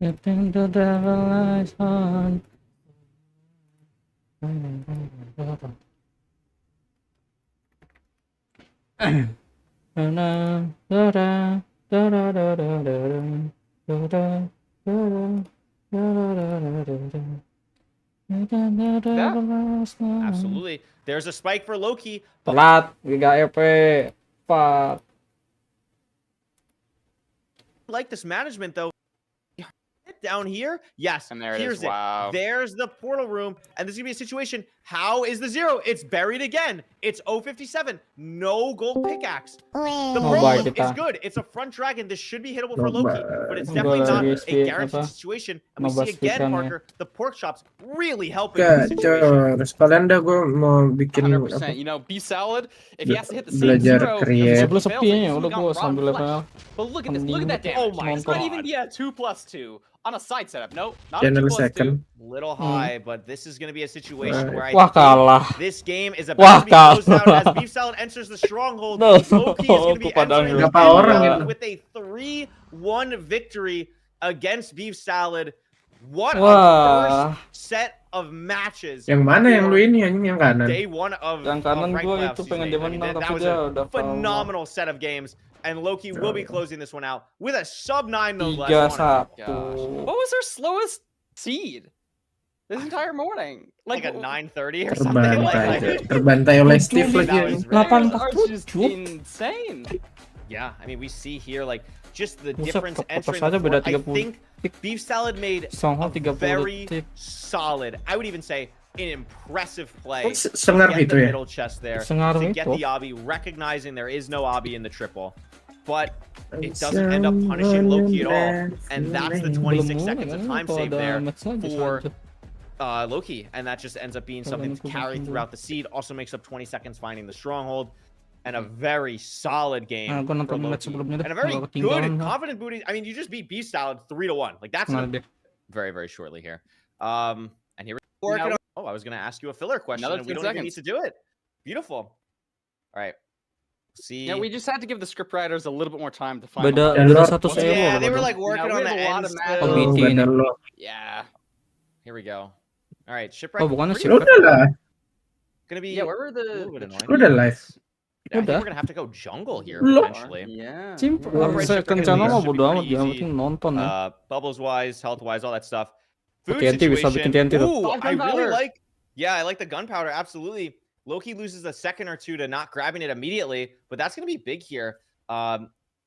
Letting the devil lies on. Absolutely. There's a spike for Loki. Telat, Giga EP. Fuck. Like this management though. Down here, yes, And there it here's is. Wow. There's the portal room, and this is gonna be a situation. How is the 0? It's buried again. It's 057. No gold pickaxe. The Nobar move kita. is good. It's a front dragon. This should be hittable for Loki, but it's Nobar definitely not lagi a speed guaranteed apa? situation. And we Nobar see again, speedrun ya. Parker, the pork chops really helping in this Gak, situation. Cor. Sekalian dah gue mau bikin 100%. You know, beef salad, if he has to hit the same belajar zero, create. Sebelum sepinya udah gua sambil level. But look at this, look at that damage. Oh my It's not God. even be a 2+2 on a side setup. No, not a Channel 2+2. second. Little high, but this is going to be a situation where I Wah, kalah. think this game is Wah, about to be closed out kalah. as Beef Salad enters the stronghold. No. Loki is going to be Kepadanya. entering Berapa the orang end itu? with a 3-1 victory against Beef Salad. What a Wah. first set of matches. Yang mana yang for lu ini anjing yang kanan? Day one of Yang kanan ranked gua playoffs itu pengen season. dia I mean, menang that tapi was dia a udah kalah. phenomenal set of games. And Loki will be closing this one out with a sub-9 no less. 3-1. Gosh. What was our slowest seed this entire morning? Like a 9:30 or something. Terbantai, terbantai oleh Steve That lagi. was Delapan Ours are just 47. insane. Yeah, I mean, we see here like just the Buset, difference ke-potos entering aja the beda fourth. I 30 think detik. Beef Salad made Songhong a 30 very detik. solid, I would even say an impressive play Oh, to sengaruh get itu the ya? middle chest there, Sengaruh to get itu. the obby, recognizing there is no obby in the triple. But it doesn't end up punishing Loki at all. And that's the 26 seconds of time save there for Loki. And that just ends up being something to carry throughout the seed. Also makes up 20 seconds finding the stronghold. And a very solid game Nah, gua for nonton match Loki. sebelumnya deh. And a very Kalau good ketinggalan and mah. confident booty. I mean, you just beat Beef Salad 3-1. Like that's Nah, deh. very, very shortly here. And here we're Now- oh, I was gonna ask you a filler question, Another and we 10 don't even need seconds. to do it. Beautiful. All right. See. Yeah, we just had to give the script writers a little bit more time to find. Beda Ya, beda Lord. satu sewa Yeah, they loh, were beda. like working Now, on we the have a lot end of still. Oh, Oh, BT gak ada ini. lo. Yeah. Here we go. All right, shipwreck. Oh, bukannya pretty shipwreck. Udah lah. Gonna be Yeah, where were a little bit the annoying. Udah live. Yeah, I think Udah. we're gonna have to go jungle here Belum. potentially. Yeah. Simple. Upright Saya shipwreck kencana and mah should be bodo amat, pretty yang easy. penting nonton ya. Bubbles wise, health wise, all that stuff. Food TNT bisa bikin situation. TNT tuh. Ooh, I really Gunpowder. like. Yeah, I like the gunpowder. Absolutely. Loki loses a second or two to not grabbing it immediately, but that's gonna be big here.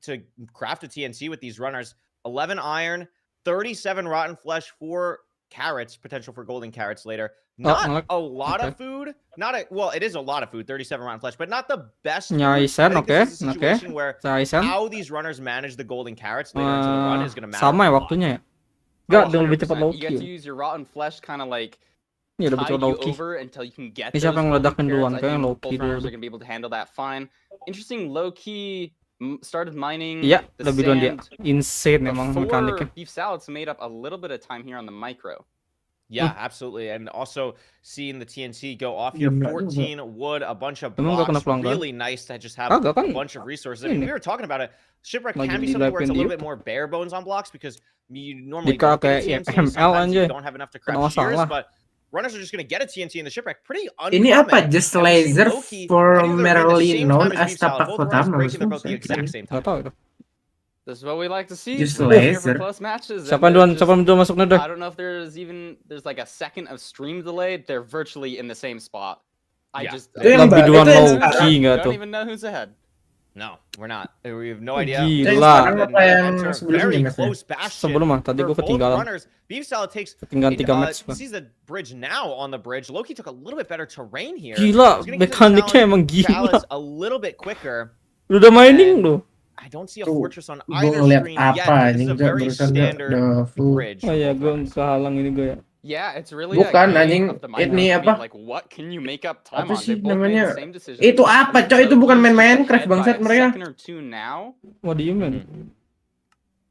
To craft a TNT with these runners. 11 iron, 37 rotten flesh, 4 carrots, potential for golden carrots later. Not Malak. a lot of Okay. food. Not a well, it is a lot of food. 37 rotten flesh, but not the best. food. Nyaisan, I think oke, this is a oke. situation where Saisan. how these runners manage the golden carrots later into the run is going to matter. Sama ya a lot. waktunya ya. Enggak, Oh, dia lebih cepat 100%. You Loki. get to use your rotten flesh kind of like Iya, lebih tide cepat you Loki. over until you can get Ini siapa those yang golden ngeledakin carrots. duluan? I Kayaknya think Loki both runners dulu. are going to be able to handle that fine. Interesting, Loki started mining Iya, the lebih duluan dia. sand Insane emang before mekaniknya. Beef Salad's made up a little bit of time here on the micro. Yeah, absolutely. And also seeing the TNT go off here, Iya, 14 wood, a bunch of Emang nggak kena blocks. pelanggan? Really nice to just have Kagak kan? a bunch of resources. I mean, Ini. we were talking about it. Shipwreck Lagi can be something where it's a di little live-in bit more bare bones on blocks because you normally Jika don't get a kayak TNT. ML Sometimes you anjay. don't have enough to Kena craft shears, masalah. but runners are just going to get a TNT in the Shipwreck. Pretty uncommon. Ini apa? Just And we see laser Loki for heading to the ring at the merely same known time as Beef Salad. tapak Both runners pertama. breaking the boat at the exact same time. Enggak tahu itu. This is what we like to see. Just We're here for laser. close matches. Siapa and duluan? there's Siapa just- duluan masuk dah? I don't know if there's like a second of stream delay. They're virtually in the same spot. I Yeah. just Itu yang Lebih Mbak, duluan itu yang Loki sekarang. enggak don't tuh. even know who's ahead. No, we're not. We have no idea. Gila. Yang sekarang apa yang Enter a sebelumnya very mas? close bastion Sebelum mah tadi for gua both ketinggalan. runners. Beef Salad takes Ketinggalan 3 match. sees the bridge now on the bridge. Loki took a little bit better terrain here. Gila, He's gonna get to the mekaniknya emang challenge gila. a little bit quicker. Udah mining loh. I don't see a Tuh, fortress on gue either ngeliat screen apa yet. This anjing is a Jok, very barusan standard the full. bridge. Oh iya, gue kehalang ini gue ya. Yeah, it's really Bukan, a game anjing. of the minor Ini to be apa? like, what can you make up time Apa on? sih They both made namanya? the same decision. Itu apa, Cok? Itu bukan main Minecraft bangsat mereka. Second or two now. What do you mean?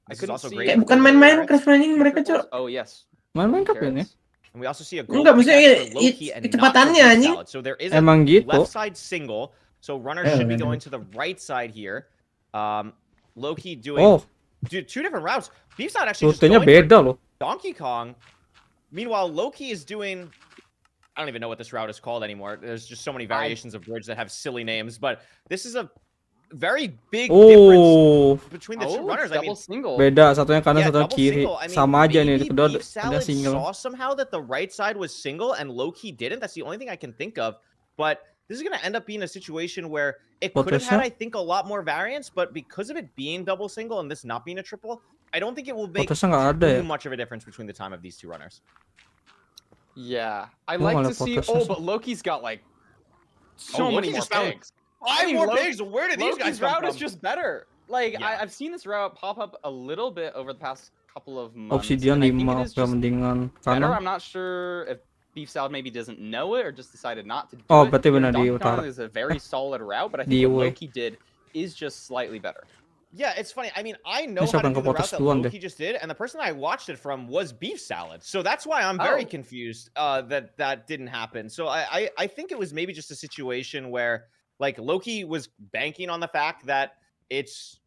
I This is couldn't also see great. Kayak bukan main Minecraft anjing mereka, Cok. Oh yes. Main Minecraft ini. Carrots. And we also see a gold Enggak, maksudnya pickaxe for Loki and not for kecepatannya, Beef anjing. Salad. So there is a Emang gitu. left side single. So runners should be bener. going to the right side here. Loki doing Oh, Dude, 2 different routes. Beef's not actually just Rutenya going for beda loh. Donkey Kong. Meanwhile, Loki is doing... I don't even know what this route is called anymore. There's just so many variations of bridge that have silly names, but this is a very big difference between the 2 runners. I mean, double single. Beda, satunya kanan, yeah, satunya double kiri. single. I mean, Sama aja nih, maybe kedua Beef ada Salad single. saw somehow that the right side was single and Loki didn't. That's the only thing I can think of. But this is going to end up being a situation where it could have had, I think, a lot more variance, but because of it being double single and this not being a triple, I don't think it will make Potosnya nggak ada ya? too much of a difference between the time of these 2 runners. Yeah, I Oh, like malah to see. potosnya Oh, sih. but Loki's got like so many Loki more just found pigs. 5 more pigs. Where did these guys Loki's come route from? is just better. Like Yeah. I've seen this route pop up a little bit over the past couple of months. Obsidian and I think 5, it is oke, just mendingan better. kanan. I'm not sure if Beef Salad maybe doesn't know it or just decided not to do Oh, it. berarti Here, benar di Donkey Kong utara. is a very solid route, but I Di think what away. Loki did is just slightly better. Yeah, it's funny. I mean, I know Ini how siapa to yang do the route kepotos that duluan deh? Loki just did, and the person I watched it from was Beef Salad. So that's why I'm very Oh. confused that didn't happen. So I think it was maybe just a situation where like Loki was banking on the fact that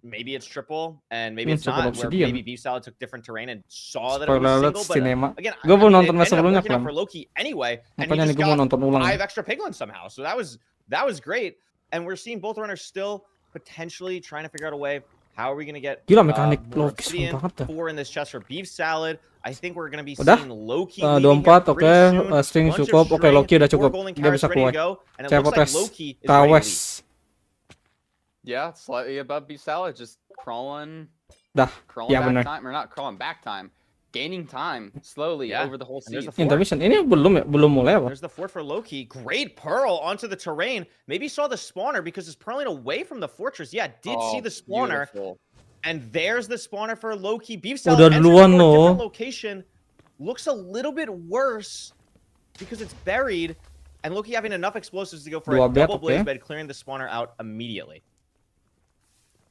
maybe it's triple and maybe it's Triple not. Where Obsidian. maybe Beef Salad took different terrain and saw that it was Spoiler alert, single. But Cinema. again, Gue belum nonton it match ended up sebelumnya, working out Clem. for Loki anyway, and he Makanya nih just gue mau got nonton ulang. 5 extra piglins somehow. So that was great, and we're seeing both runners still potentially trying to figure out a way. How are we going to get Gila, mekanik more Loki obsidian, banget dah. 4 in this chest for Beef Salad? I think we're going to be Udah? seeing Loki leading 24, here oke. pretty soon. String Bunch of cukup. Oke, string, Loki udah 4 cukup. golden Dia carrots bisa ready to keluar. go, and it Saya looks like potes. Loki is ready to lead. Kawes. Yeah, slightly above Beef Salad, just crawling Dah, crawling ya back benar. time, or not crawling back time, gaining time slowly Yeah, over the whole and there's season. the fort. Intermission. Ini belum mulai apa? There's the fort for Loki. Great pearl onto the terrain. Maybe saw the spawner because it's purling away from the fortress. Yeah, did see the spawner. Beautiful. And there's the spawner for Loki. Beef Udah Salad enters duluan for a different loh. location. Looks a little bit worse because it's buried. And Loki having enough explosives to go for a Dua bet, double blaze oke. bed, clearing the spawner out immediately.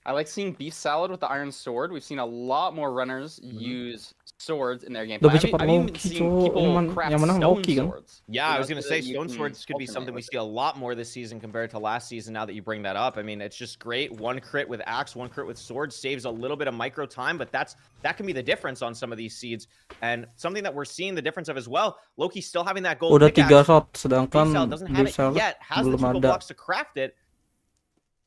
I like seeing Beef Salad with the iron sword. We've seen a lot more runners use swords in their gameplay. Lebih cepat I've even Loki, seen cok. people Yang craft menang stone Loki kan? swords. Yeah, I was You going know, to so say that you Stone can Swords could be alternate something we with see a lot more this season compared to last season now that you bring that up. I mean, it's just great. 1 crit with axe, 1 crit with sword saves a little bit of micro time, but that can be the difference on some of these seeds. And something that we're seeing the difference of as well, Loki still having that gold Udah 3 pickaxe. shot, Beef sedangkan Salad doesn't have Beef it Salad yet, has the belum 2 ada. blocks to craft it.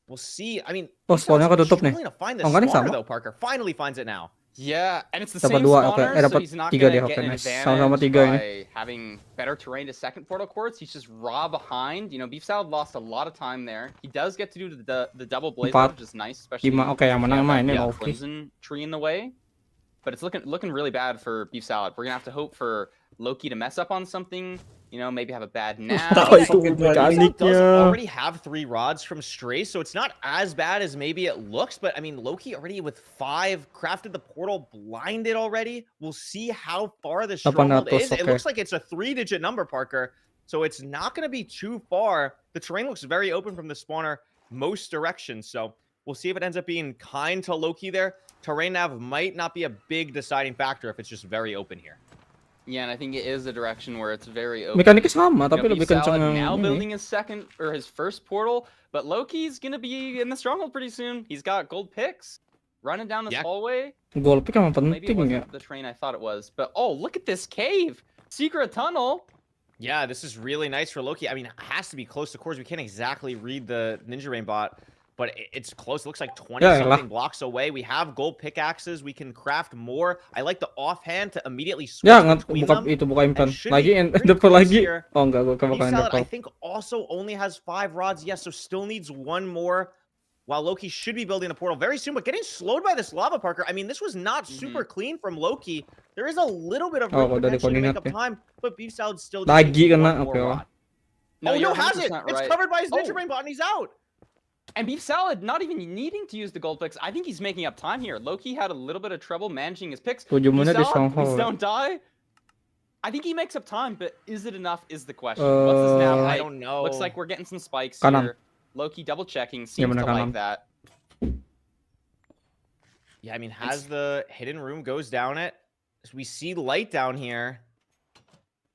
We'll see. I mean, Oh, Beef Salad's spawnnya ketutup nih. struggling to find the Oh, enggak nih, spawner sama. though, Parker. Finally finds it now. Yeah, and it's the Dapat same 2, oke. spawner, so Dapat he's not 3 gonna dia, get oke, an nice. advantage Sama-sama 3 ini. by having better terrain to second portal courts. He's just raw behind. You know, Beef Salad lost a lot of time there. He does get to do the double blaze, 4, which is nice, especially 5, oke, yang menang mah ini Loki. crimson tree in the way. But it's looking really bad for Beef Salad. We're gonna have to hope for Loki to mess up on something. You know, maybe have a bad nap. Tahu itu Beef Salad does mekaniknya. already have 3 rods from Stray, so it's not as bad as maybe it looks. But I mean, Loki already with 5 crafted the portal, blinded already. We'll see how far the stronghold 800, is. It okay. looks like it's a 3-digit number, Parker. So it's not going to be too far. The terrain looks very open from the spawner most directions. So we'll see if it ends up being kind to Loki there. Terrain nav might not be a big deciding factor if it's just very open here. Yeah, and I think it is a direction where it's very open. Mekaniknya sama, You tapi know, lebih Beef kenceng Salad yang now ini. building his second or his first portal, but Loki's gonna be in the stronghold pretty soon. He's got gold picks running down this Yeah. hallway. Goal pick emang Maybe it penting ya. wasn't the train I thought it was, but oh, look at this cave, secret tunnel. Yeah, this is really nice for Loki. I mean, it has to be close to cores. We can't exactly read the Ninja Rain bot, but it's close. It looks like 20-something blocks away. We have gold pickaxes. We can craft more. I like the offhand to immediately switch Ya, nggak between buka them. itu buka impan. And should Lagi be pretty depol close lagi. here. Oh enggak, gue Beef bakalan Salad, I depol. think, also only has 5 rods. Yes, so still needs 1 more. While Loki should be building a portal very soon, but getting slowed by this lava, Parker. I mean, this was not super clean from Loki. There is a little bit of Oh, room dari potentially to make up koordinatnya. time, but Beef Salad still just Lagi needs kena, 1 more oke lah. rod. Oh, no, you're has it? 100% It's right. covered by his Ninja Oh. Rain bot, and he's out. And Beef Salad not even needing to use the gold picks. I think he's making up time here. Loki had a little bit of trouble managing his picks. 7 Beef menit di Salad, stronghold. please don't die. I think he makes up time, but is it enough is the question. What's his nap I height? don't know. Looks like we're getting some spikes Kanan. here. Loki double checking seems bener, to like kanan. that. Yeah, I mean, has the hidden room goes down it. We see light down here.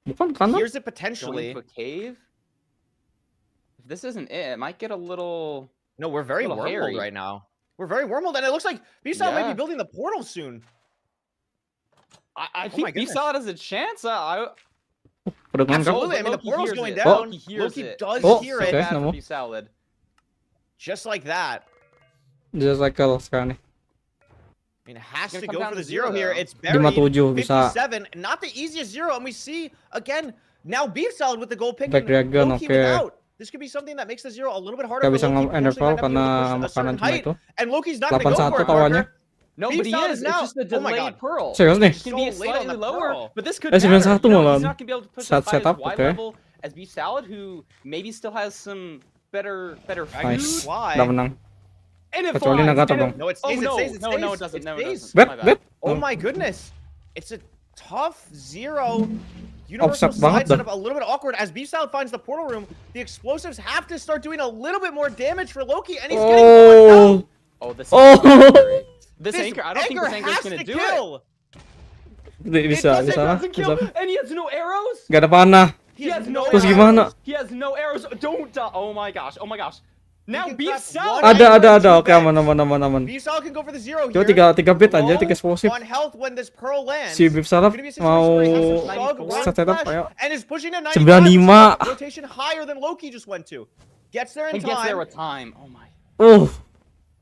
Bukan kanan? Here's it Going potentially. to a cave. If this isn't it, it might get a little. No, we're very little wormhole hairy. right now. We're very wormholed, and it looks like B-Salad might Yeah. be building the portal soon. I my think Beef goodness. Salad has a chance. Udah kan? Absolutely. I mean, the Loki portal's hears going it. down. Loki hears Loki it. does Oh, hear So it. okay. bad for nemu. Beef Salad. Just like that. Dia cycle sekarang nih. I mean, it has It's to gonna come go down for to the zero zero, here. though. It's buried. 57 bisa. 57. Not the easiest zero. And we see, again, now Beef Salad with the goal pick. Back dragon, Loki oke. without. This could be something that makes the zero a little bit harder Gak for bisa Loki. nge-enderpearl Potentially might karena not be able to push a certain makanan cuma height. itu. And Loki's not going to go 81 for it, tawannya. Parker. No, Beef but he Salad is. is It's now- just a oh my delayed God. pearl. Serius nih? It's gonna be So late on slightly the lower, pearl. but this could Eh, 91 matter. You know, malah. he's not gonna be able to push as high as Setup, wide oke. level as Beef Salad, who maybe still has some better food. Nice. Fly. Udah menang. And it Kecuali flies, Nagato and it- dong. No, it Oh stays. no, It stays. It stays. no, it doesn't. No, it stays. doesn't. Bet, My bad. bet. Oh my goodness. It's a tough zero. Universal Offset banget side dah. setup a little bit awkward as Beef Salad finds the portal room. The explosives have to start doing a little bit more damage for Loki, and he's getting burned out. Oh. Oh, this. Oh. This anchor. I don't think this anchor's has gonna to do it. kill. Bisa, This bisa anchor lah. doesn't Bisa. kill, and he has no arrows. Gak ada panah. He has no Terus arrows. gimana? He has no arrows. Don't die. Oh my gosh. Oh my gosh. Now can Beef craft Salad. one Ada. Oke, aman. Beef Salad can go for the zero Coba here. 3 bit aja, Low 3 explosive. on health when this pearl lands. Si Beef Salad It's gonna be a situation mau where he has to slug one setup flash ayo. and is pushing to 95. rotation higher than Loki just went to. Gets there in And gets there time. with time. Oh my.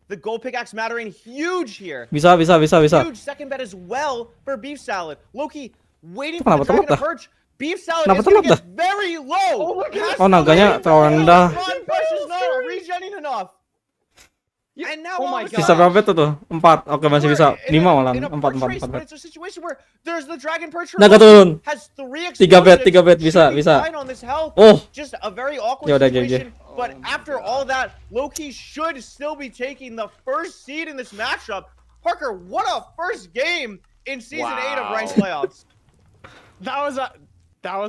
The gold pickaxe mattering huge here. Bisa. Huge second bet as well for Beef Salad. Loki waiting for Kenapa the dragon telat to dah? perch. Beef Salad Kenapa is going to telat get very low. Oh, naganya terlalu rendah. Run pressure's not regenerating enough. And now Oh all my of a God. Sisa sudden, berapa itu tuh? 4. Oke, masih we're bisa. in 5 a- malah. in a 4. race, but it's a situation where there's the dragon perch. Naga turun. Has 3 3 bet, explosives, bisa, should be bisa. fine on this health. Oh. Just a very awkward Ya udah, situation. GG. But after all that, Loki should still be taking the first seed in this matchup. Parker, what a first game in season 8 of ranked playoffs. That was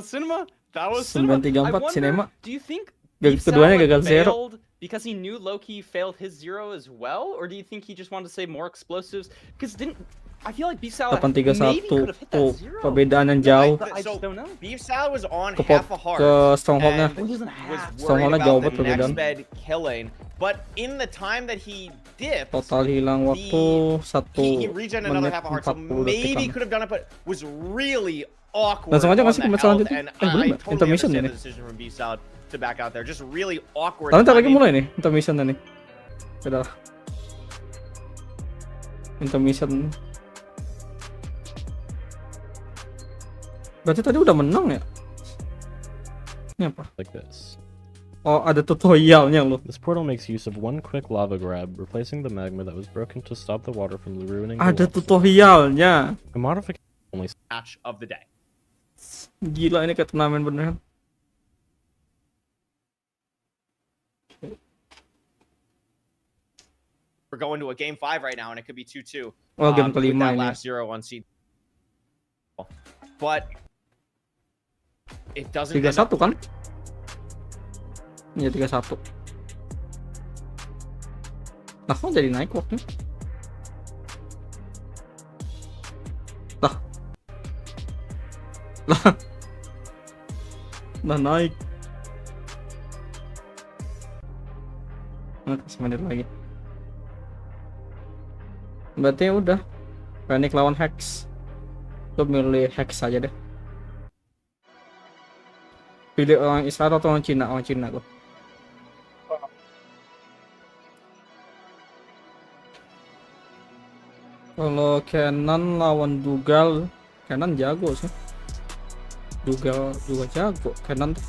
cinema. That was cinema. 934 I wonder, cinema. Do you think Gag- Beef keduanya Salad gagal zero. failed because he knew Loki failed his zero as well, or do you think he just wanted to save more explosives? Because I feel like Beef Salad maybe 831 could have hit that tuh zero. perbedaan yang jauh. But I just don't know. Beef Salad was on Ke half a heart. ke stronghold-nya. and He doesn't was have. worried Stronghold-nya jauh about banget the next perbedaan. bed killing. But in the time that he dipped, Total hilang waktu 1 he regen another menit half a heart. So 40 maybe detik. could have done it, but was really awkward. Langsung aja on masuk ke the match health, selanjutnya. and Belum I ya? totally Intermission understand ini. the decision from Beef Salad to back out there. Just really awkward. Tapi ntar lagi timing. mulai nih, intermission nih. Udah. Intermission. Berarti tadi udah menang ya? Ini apa? like this. Oh, ada tutorialnya loh. This portal makes use of one quick lava grab, replacing the magma that was broken to stop the water from ruining the Ada water. tutorialnya. The modification only Match of the day. Gila ini kayak turnamen beneran. We're going to a game 5 right now, and it could be 2-2. Oh, game with kelima that ini. last zero on seed. But it doesn't. end up 3-1 kan? Iya 3-1. Nah, kok jadi naik waktunya? Lah. Nah naik. Nah, semenit lagi. Berarti udah. Ranic lawan Hex. Gue milih Hex aja deh. Pilih orang Israel atau orang Cina? Orang Cina gue. Kalau Canon lawan Dugal, Canon jago sih. Dugal juga jago. Canon tuh.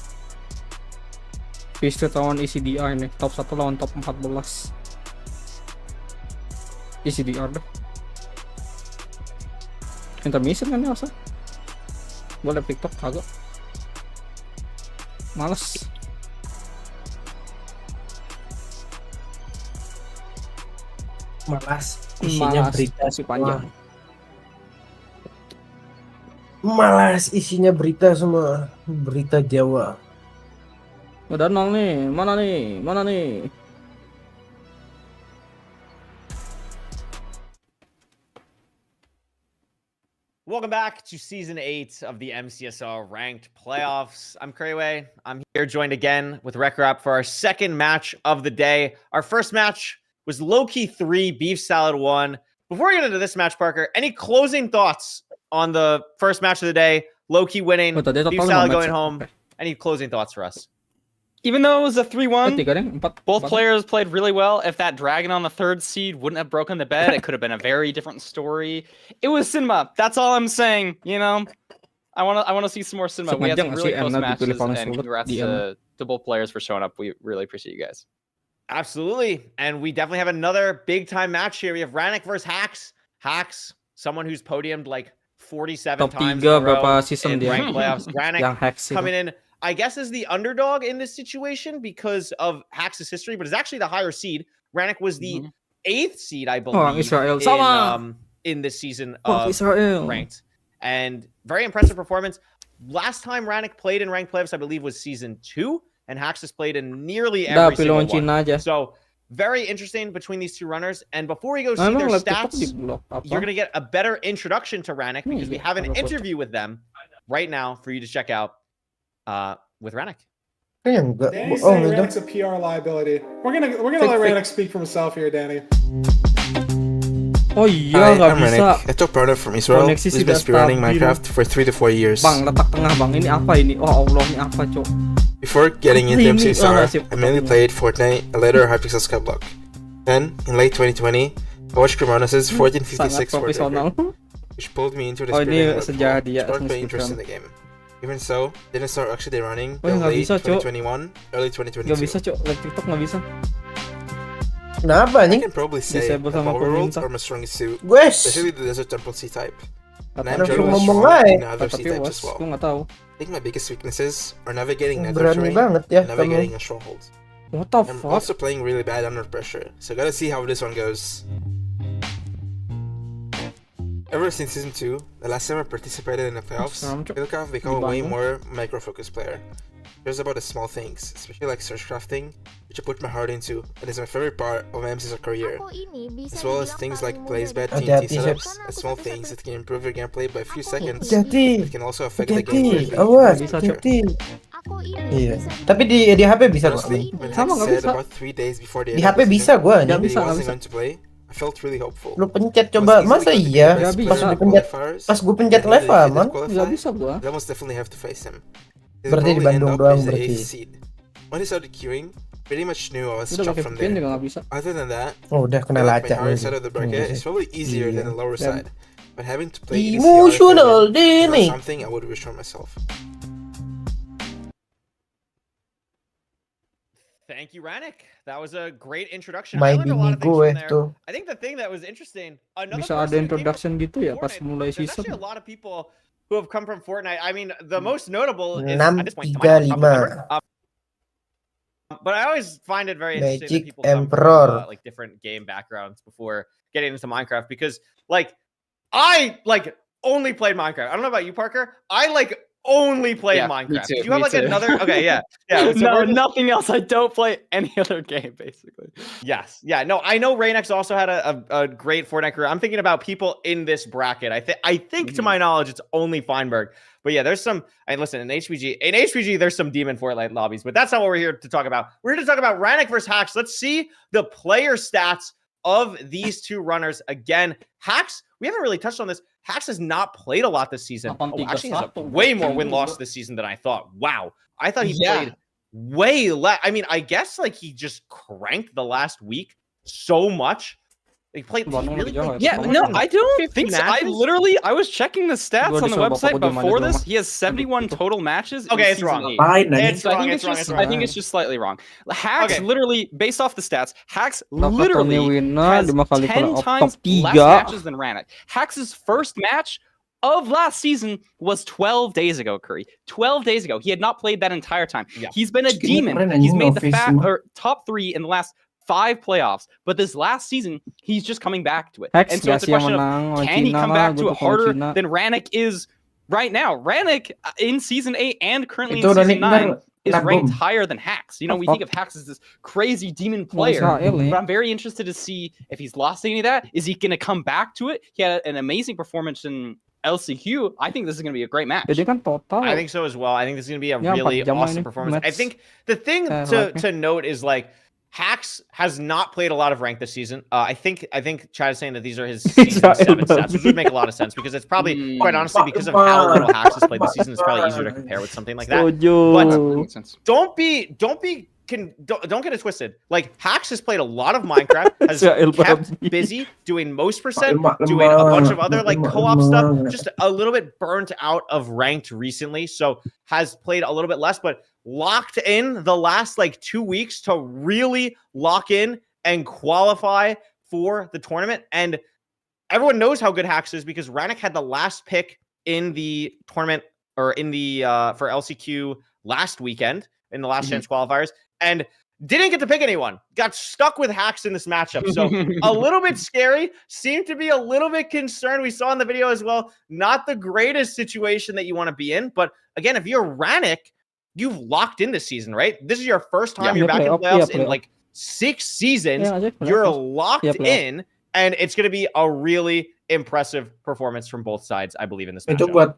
Pistol lawan ECDR ini, top 1 lawan top 14. ECDR deh. Intermission kan ya masa? Boleh TikTok kagak? Males. Malas. Isinya Malas, berita masih panjang. Malas isinya berita semua. Berita Jawa. Udah nol nih, mana nih, mana nih? Welcome back to Season 8 of the MCSR Ranked Playoffs. I'm Krayway. I'm here joined again with RecRap for our second match of the day. Our first match was Loki 3, Beef Salad 1. Before we get into this match, Parker, any closing thoughts on the first match of the day? Loki winning, Beef Salad going home. Any closing thoughts for us? Even though it was a 3-1, 3 both players played really well. If that dragon on the 3rd seed wouldn't have broken the bed, it could have been a very different story. It was cinema. That's all I'm saying. You know, I want to see some more cinema. We had some really close matches, and congrats to both players for showing up. We really appreciate you guys. Absolutely, and we definitely have another big time match here. We have Ranic versus Hax. Hax, someone who's podiumed like 47 times in a row in ranked playoffs. Ranic coming in, I guess, is the underdog in this situation because of Hax's history, but is actually the higher seed. Ranic was the 8th seed, I believe, in this season of ranked. And very impressive performance. Last time Ranic played in ranked playoffs, I believe, was season 2, and Hax has played in nearly every single one. So very interesting between these two runners. And before we go see their stats, you're going to get a better introduction to Ranic because we have an interview with them right now for you to check out with Ranic. Danny's saying Ranic's a PR liability. We're gonna let Ranic speak for himself here, Danny. Oh iya, nggak bisa. Ranic, a top runner from Israel who's been speedrunning Minecraft for 3 to 4 years. Bang, letak tengah bang. Ini apa ini? Oh Allah, ini apa cok? Before getting into MCSR, I mainly played Fortnite and later Hypixel Skyblock. Then, in late 2020, I watched Cremonas' 1456 Fort record, which pulled me into the speedrunning world and sparked my interest in the game. Even so, didn't start actually running till late 2021, early 2022. Gak bisa cok, like TikTok gak bisa. Kenapa I nih? can probably say that Power Worlds are my strongest suit, Guys, especially the Desert Temple C-type. And I'm Harus generally ngomong strong aja. in other C-types as well. Gue nggak tahu. I think my biggest weaknesses are navigating nether Berani terrain banget ya and kamu. navigating a stronghold. What the I'm fuck? also playing really bad under pressure, so gotta see how this one goes. Ever since season 2, the last time I participated in the playoffs, I feel like I've become a way more micro-focused player. Cares about the small things, especially like search crafting, which I put my heart into, and is my favorite part of my MCSR career. As well as things like plays bad TNT setups, and small things that can improve your gameplay by a few seconds, that can also affect the game. Awas, hati-hati. Iya. Tapi di HP bisa kok. Honestly, when Hax said about 3 days before the Di HP bisa gua nih. he wasn't going to play, I felt really hopeful. Lu pencet coba, masa iya? Pas gue pencet leva, man. Gak bisa gua. I almost definitely have to face him. Berarti di Bandung doang berarti. When he started queuing, pretty much knew I was Udah chopped pakai from VPN there. juga gak bisa. Other than that, Oh, udah I kena feel like lacak my higher nih. side of the bracket is probably easier than the lower side. But having to play Emotional EDCR Danny. is something I would wish for myself. Thank you, Ranic. That was a great introduction. May I learned a lot bini of things gue from there. tuh. I think the thing that was interesting, another Bisa person ada who came introduction from gitu ya pas Fortnite, mulai there's actually season. a lot of people who have come from Fortnite. I mean, the most notable is at this point, to my knowledge, 635. but I always find it very interesting that Magic people come Emperor. from like different game backgrounds before getting into Minecraft because like I like only played Minecraft. I don't know about you, Parker. I like only played Minecraft. Me too, Do you have me like too. another? Okay, yeah. So no, nothing else. I don't play any other game, basically. Yes. Yeah. No, I know Ranic also had a great Fortnite career. I'm thinking about people in this bracket. I think to my knowledge, it's only Feinberg. But yeah, there's some. And listen, in HPG, there's some demon Fortnite lobbies. But that's not what we're here to talk about. We're here to talk about Ranic versus Hax. Let's see the player stats of these two runners again. Hax, we haven't really touched on this. Hax has not played a lot this season. Oh, actually has a way more win-loss this season than I thought. Wow. I thought he played way less. I mean, I guess like he just cranked the last week so much. He played really Yeah, no, I don't think so. I was checking the stats on the website before this. He has 71 total matches. Okay, it's wrong. I think it's just slightly wrong. Hax literally, based off the stats, Hax literally has 10 times less matches than Ranic. Hax's first match of last season was 12 days ago, Curry. 12 days ago. He had not played that entire time. Yeah. He's been a demon. He's made the top 3 in the last 5 playoffs, but this last season he's just coming back to it. And so it's a question of can he come back to it harder than Ranic is right now. Ranic in season 8 and currently in season 9 is ranked higher than Hax. You know, we think of Hax as this crazy demon player, but I'm very interested to see if he's lost any of that. Is he going to come back to it? He had an amazing performance in LCQ. I think this is going to be a great match. I think so as well. I think this is going to be a really awesome performance. I think the thing to note is like Hacks has not played a lot of rank this season. I think Chad is saying that these are his season 7 stats, which would make a lot of sense because it's probably, quite honestly, because of how little Hacks has played this season, it's probably easier to compare with something like that. But don't get it twisted. Like, Hacks has played a lot of Minecraft, has kept busy doing most percent, doing a bunch of other like co-op stuff, just a little bit burnt out of ranked recently, so has played a little bit less, but locked in the last like 2 weeks to really lock in and qualify for the tournament. And everyone knows how good Hacks is because Ranic had the last pick in the tournament, or in the for LCQ last weekend in the last chance qualifiers, and didn't get to pick anyone. Got stuck with Hacks in this matchup. So a little bit scary. Seemed to be a little bit concerned. We saw in the video as well. Not the greatest situation that you want to be in. But again, if you're Ranic, you've locked in this season, right? This is your first time you're back in playoffs in like 6 seasons. You're locked in, and it's going to be a really impressive performance from both sides, I believe, in this matchup.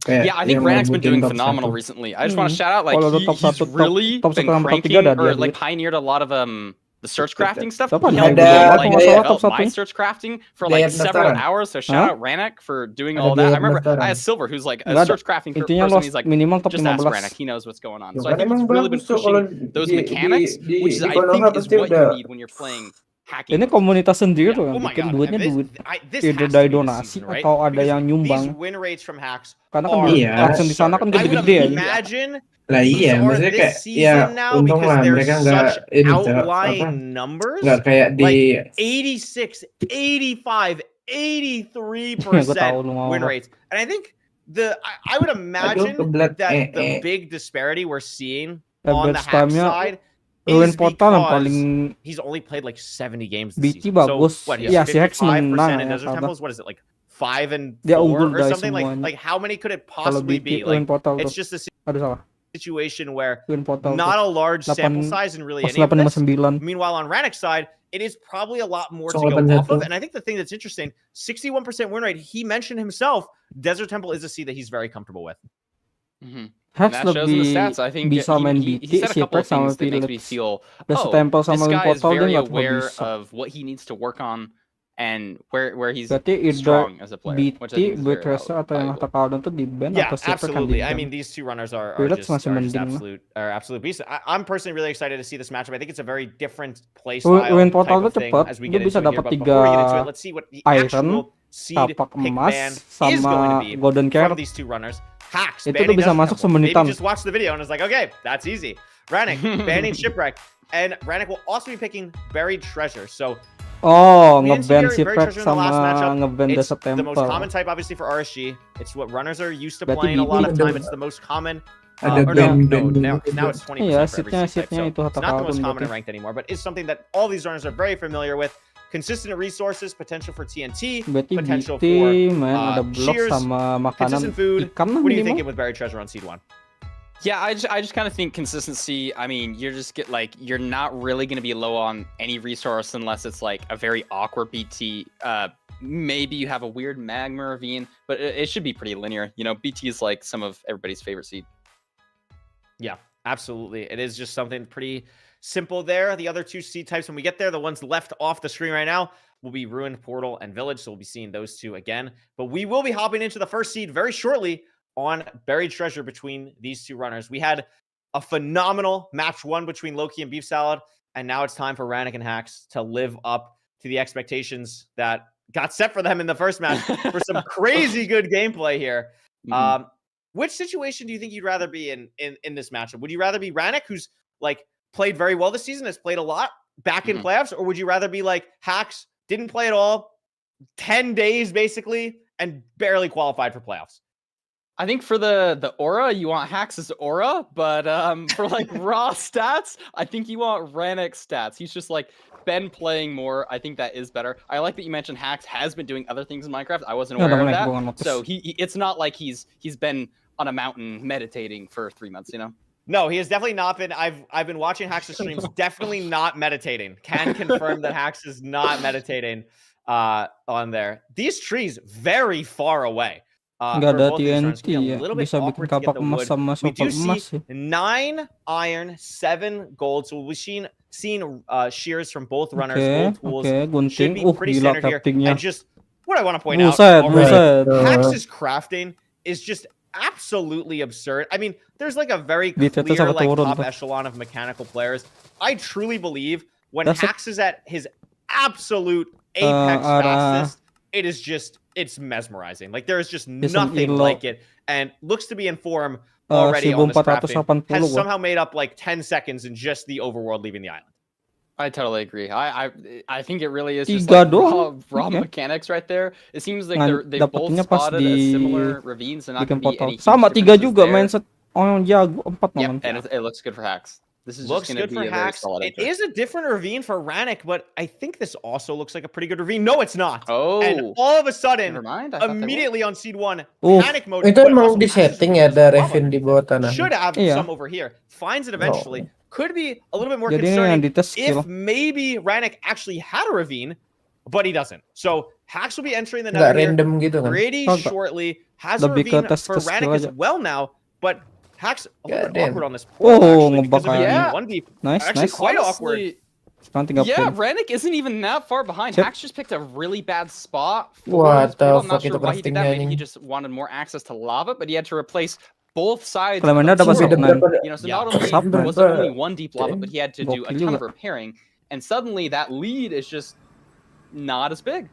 Yeah, I think Ranic's been doing phenomenal recently. I just want to shout out, like, he's really been cranking, or like pioneered a lot of the search crafting stuff. He helped develop my search crafting for like several hours. So shout out Ranic for doing all that. I remember I had Silver, who's like a search crafting person. He's like, just ask Ranic, he knows what's going on. So I think he's really been pushing those mechanics, which is, I think, is what you need when you're playing hacking. Ini komunitas sendiri tuh yang bikin duitnya duit. Either dari donasi atau ada yang nyumbang. Win rates from Hacks. Karena kan langsung di sana kan gede-gede ya. Imagine lah iya, maksudnya kayak ya untung lah mereka nggak ini nggak kayak di 86, 85, 83% win rates, and I think I would imagine that the big disparity we're seeing on the Hack side is because he's only played like 70 games this season. So what? He has 55% in Desert Temples. What is it, like 5 and 4 or something? Like how many could it possibly be? Like, it's just a situation where not a large sample size in really any of this. Meanwhile, on Ranic's side, it is probably a lot more to go off of. And I think the thing that's interesting, 61% win rate, he mentioned himself, Desert Temple is a seed that he's very comfortable with. That shows in the stats. I think he said a couple of things that makes me feel, this guy is very aware of what he needs to work on and where he's strong as a player, which I think is very yeah, absolutely. I mean, these two runners are just absolute beasts. I'm personally really excited to see this matchup. I think it's a very different play style type of thing as we get into it here. But before we get into it, let's see what the actual seed pick ban is going to be from these two runners. Hacks banning maybe just watch the video and it's like, okay, that's easy. Ranic banning Shipwreck, and Ranic will also be picking Buried Treasure. So nge-ban Shipwreck sama nge-ban Desert Temple. The most common type, obviously, for RSG. It's what runners are used to playing a lot of time. It's the most common. Now it's 20% for every seed type. So it's not the most common in ranked anymore, but it's something that all these runners are very familiar with. Consistent resources, potential for TNT, potential for shears, consistent food. What are you thinking with Buried Treasure on seed 1? Yeah, I just kind of think consistency. I mean, you're not really going to be low on any resource unless it's like a very awkward BT. Maybe you have a weird magma ravine, but it should be pretty linear. You know, BT is like some of everybody's favorite seed. Yeah, absolutely. It is just something pretty simple there. The other two seed types, when we get there, the ones left off the screen right now will be Ruined, Portal, and Village. So we'll be seeing those two again. But we will be hopping into the first seed very shortly on Buried Treasure between these two runners. We had a phenomenal match 1 between Loki and Beef Salad, and now it's time for Ranic and Hacks to live up to the expectations that got set for them in the first match for some crazy good gameplay here. Which situation do you think you'd rather be in this matchup? Would you rather be Ranic, who's like played very well this season, has played a lot back in playoffs, or would you rather be like Hacks, didn't play at all, 10 days basically, and barely qualified for playoffs? I think for the aura, you want Hacks' aura, but for like raw stats, I think you want Ranic's stats. He's just like been playing more. I think that is better. I like that you mentioned Hacks has been doing other things in Minecraft. I wasn't aware of that. So it's not like he's been on a mountain meditating for 3 months, you know? No, he has definitely not been. I've been watching Hacks' streams, definitely not meditating. Can confirm that Hacks is not meditating on there. These trees very far away. Nggak ada TNT ya, bisa bikin kapak emas sama super emas sih. 9 iron, 7 gold. So we've seen seeing shears from both runners, both tools should be Gunting. pretty Gila standard here. craftingnya. And just what I want to point out Buset. Hax's crafting is just absolutely absurd. I mean, there's like a very clear like top echelon of mechanical players. I truly believe when Hax is at his absolute apex fastest, it is just, it's mesmerizing. Like there is just nothing like it, and looks to be in form already on this crafting. Has somehow made up like 10 seconds in just the overworld leaving the island. I totally agree. I think it really is just like raw mechanics right there. It seems like they both spotted as similar ravines and not going to be any sama 3 juga mindset orang jago 4 naman. And it looks good for Hax. This is looks just going to good be for a very Hax. solid It is a different ravine for Ranic, but I think this also looks like a pretty good ravine. No, it's not. Oh. And all of a sudden, Never mind. immediately on seed 1, panic mode. Itu emang di setting ya ada ravine di bawah tanah. Should have some over here. Finds it eventually. Could be a little bit more concerning if maybe Ranic actually had a ravine, but he doesn't. So Hax will be entering the nether here pretty shortly. Has a ravine for Ranic as well now, but Hax a little bit awkward on this portal actually because of one deep. Nice. Quite awkward. Yeah, Ranic isn't even that far behind. Hax just picked a really bad spot. What the I'm not sure why he did that. Maybe he just wanted more access to lava, but he had to replace both sides. Kalau mana dapat segmen. You know, so not only was it only one deep lava, but he had to do a ton of repairing, and suddenly that lead is just not as big.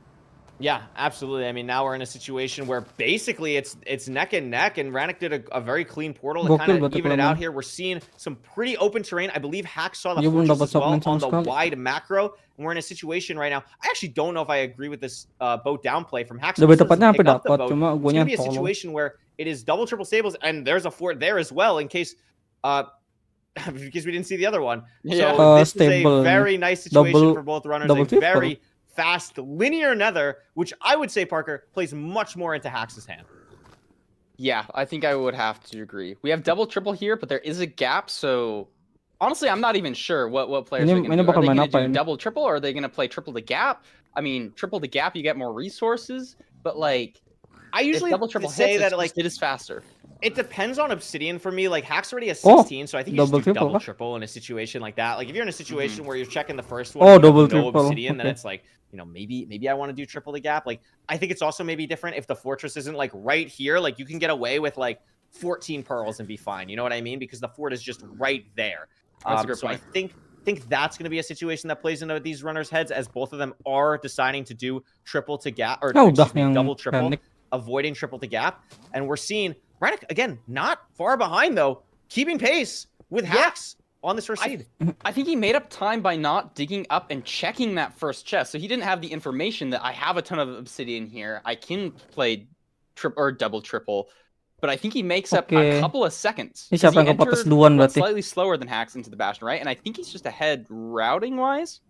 Yeah, absolutely. I mean, now we're in a situation where basically it's neck and neck, and Ranic did a very clean portal to kind of even it out here. We're seeing some pretty open terrain. I believe Hax saw the fortress as well on the wide macro, and we're in a situation right now. I actually don't know if I agree with this boat down play from Hax. It's going to be a situation where it is double, triple stables, and there's a fort there as well in case because we didn't see the other one. So this is a very nice situation for both runners. A very fast linear nether, which I would say, Parker, plays much more into Hax's hand. Yeah, I think I would have to agree. We have double, triple here, but there is a gap, so honestly, I'm not even sure what players are going to do. Are they going to do double, triple, or are they going to play triple the gap? I mean, triple the gap, you get more resources, but like, I usually double, triple say hits, that like it is faster. It depends on Obsidian for me. Like Hax already has 16, so I think you just do double, triple in a situation like that. Like if you're in a situation where you're checking the first one, double, no Obsidian, then it's like, you know, maybe I want to do triple the gap. Like I think it's also maybe different if the fortress isn't like right here. Like you can get away with like 14 pearls and be fine. You know what I mean? Because the fort is just right there. So I think that's going to be a situation that plays into these runners' heads as both of them are deciding to do triple to gap or double, triple, avoiding triple to gap. And we're seeing Ranic again, not far behind though, keeping pace with Hax on this first seed. I think he made up time by not digging up and checking that first chest. So he didn't have the information that I have a ton of obsidian here. I can play double, triple. But I think he makes up a couple of seconds. He entered slightly slower than Hax into the Bastion, right? And I think he's just ahead routing-wise.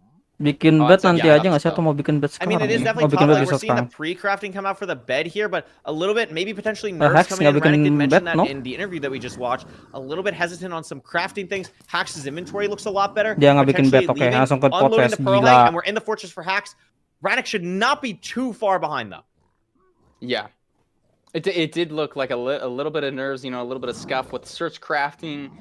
Bikin bed nanti aja nggak sih atau mau bikin bed sekarang? I mean, it is definitely tough. Like, we're seeing the pre-crafting come out for the bed here, but a little bit, maybe potentially nerves coming in. Ranic did mention that in the interview that we just watched. A little bit hesitant on some crafting things. Hax's inventory looks a lot better. Dia nggak bikin bed, langsung ke podcast, gila. And we're in the fortress for Hax. Ranic should not be too far behind, though. Yeah. It did look like a little bit of nerves, you know, a little bit of scuff with search crafting.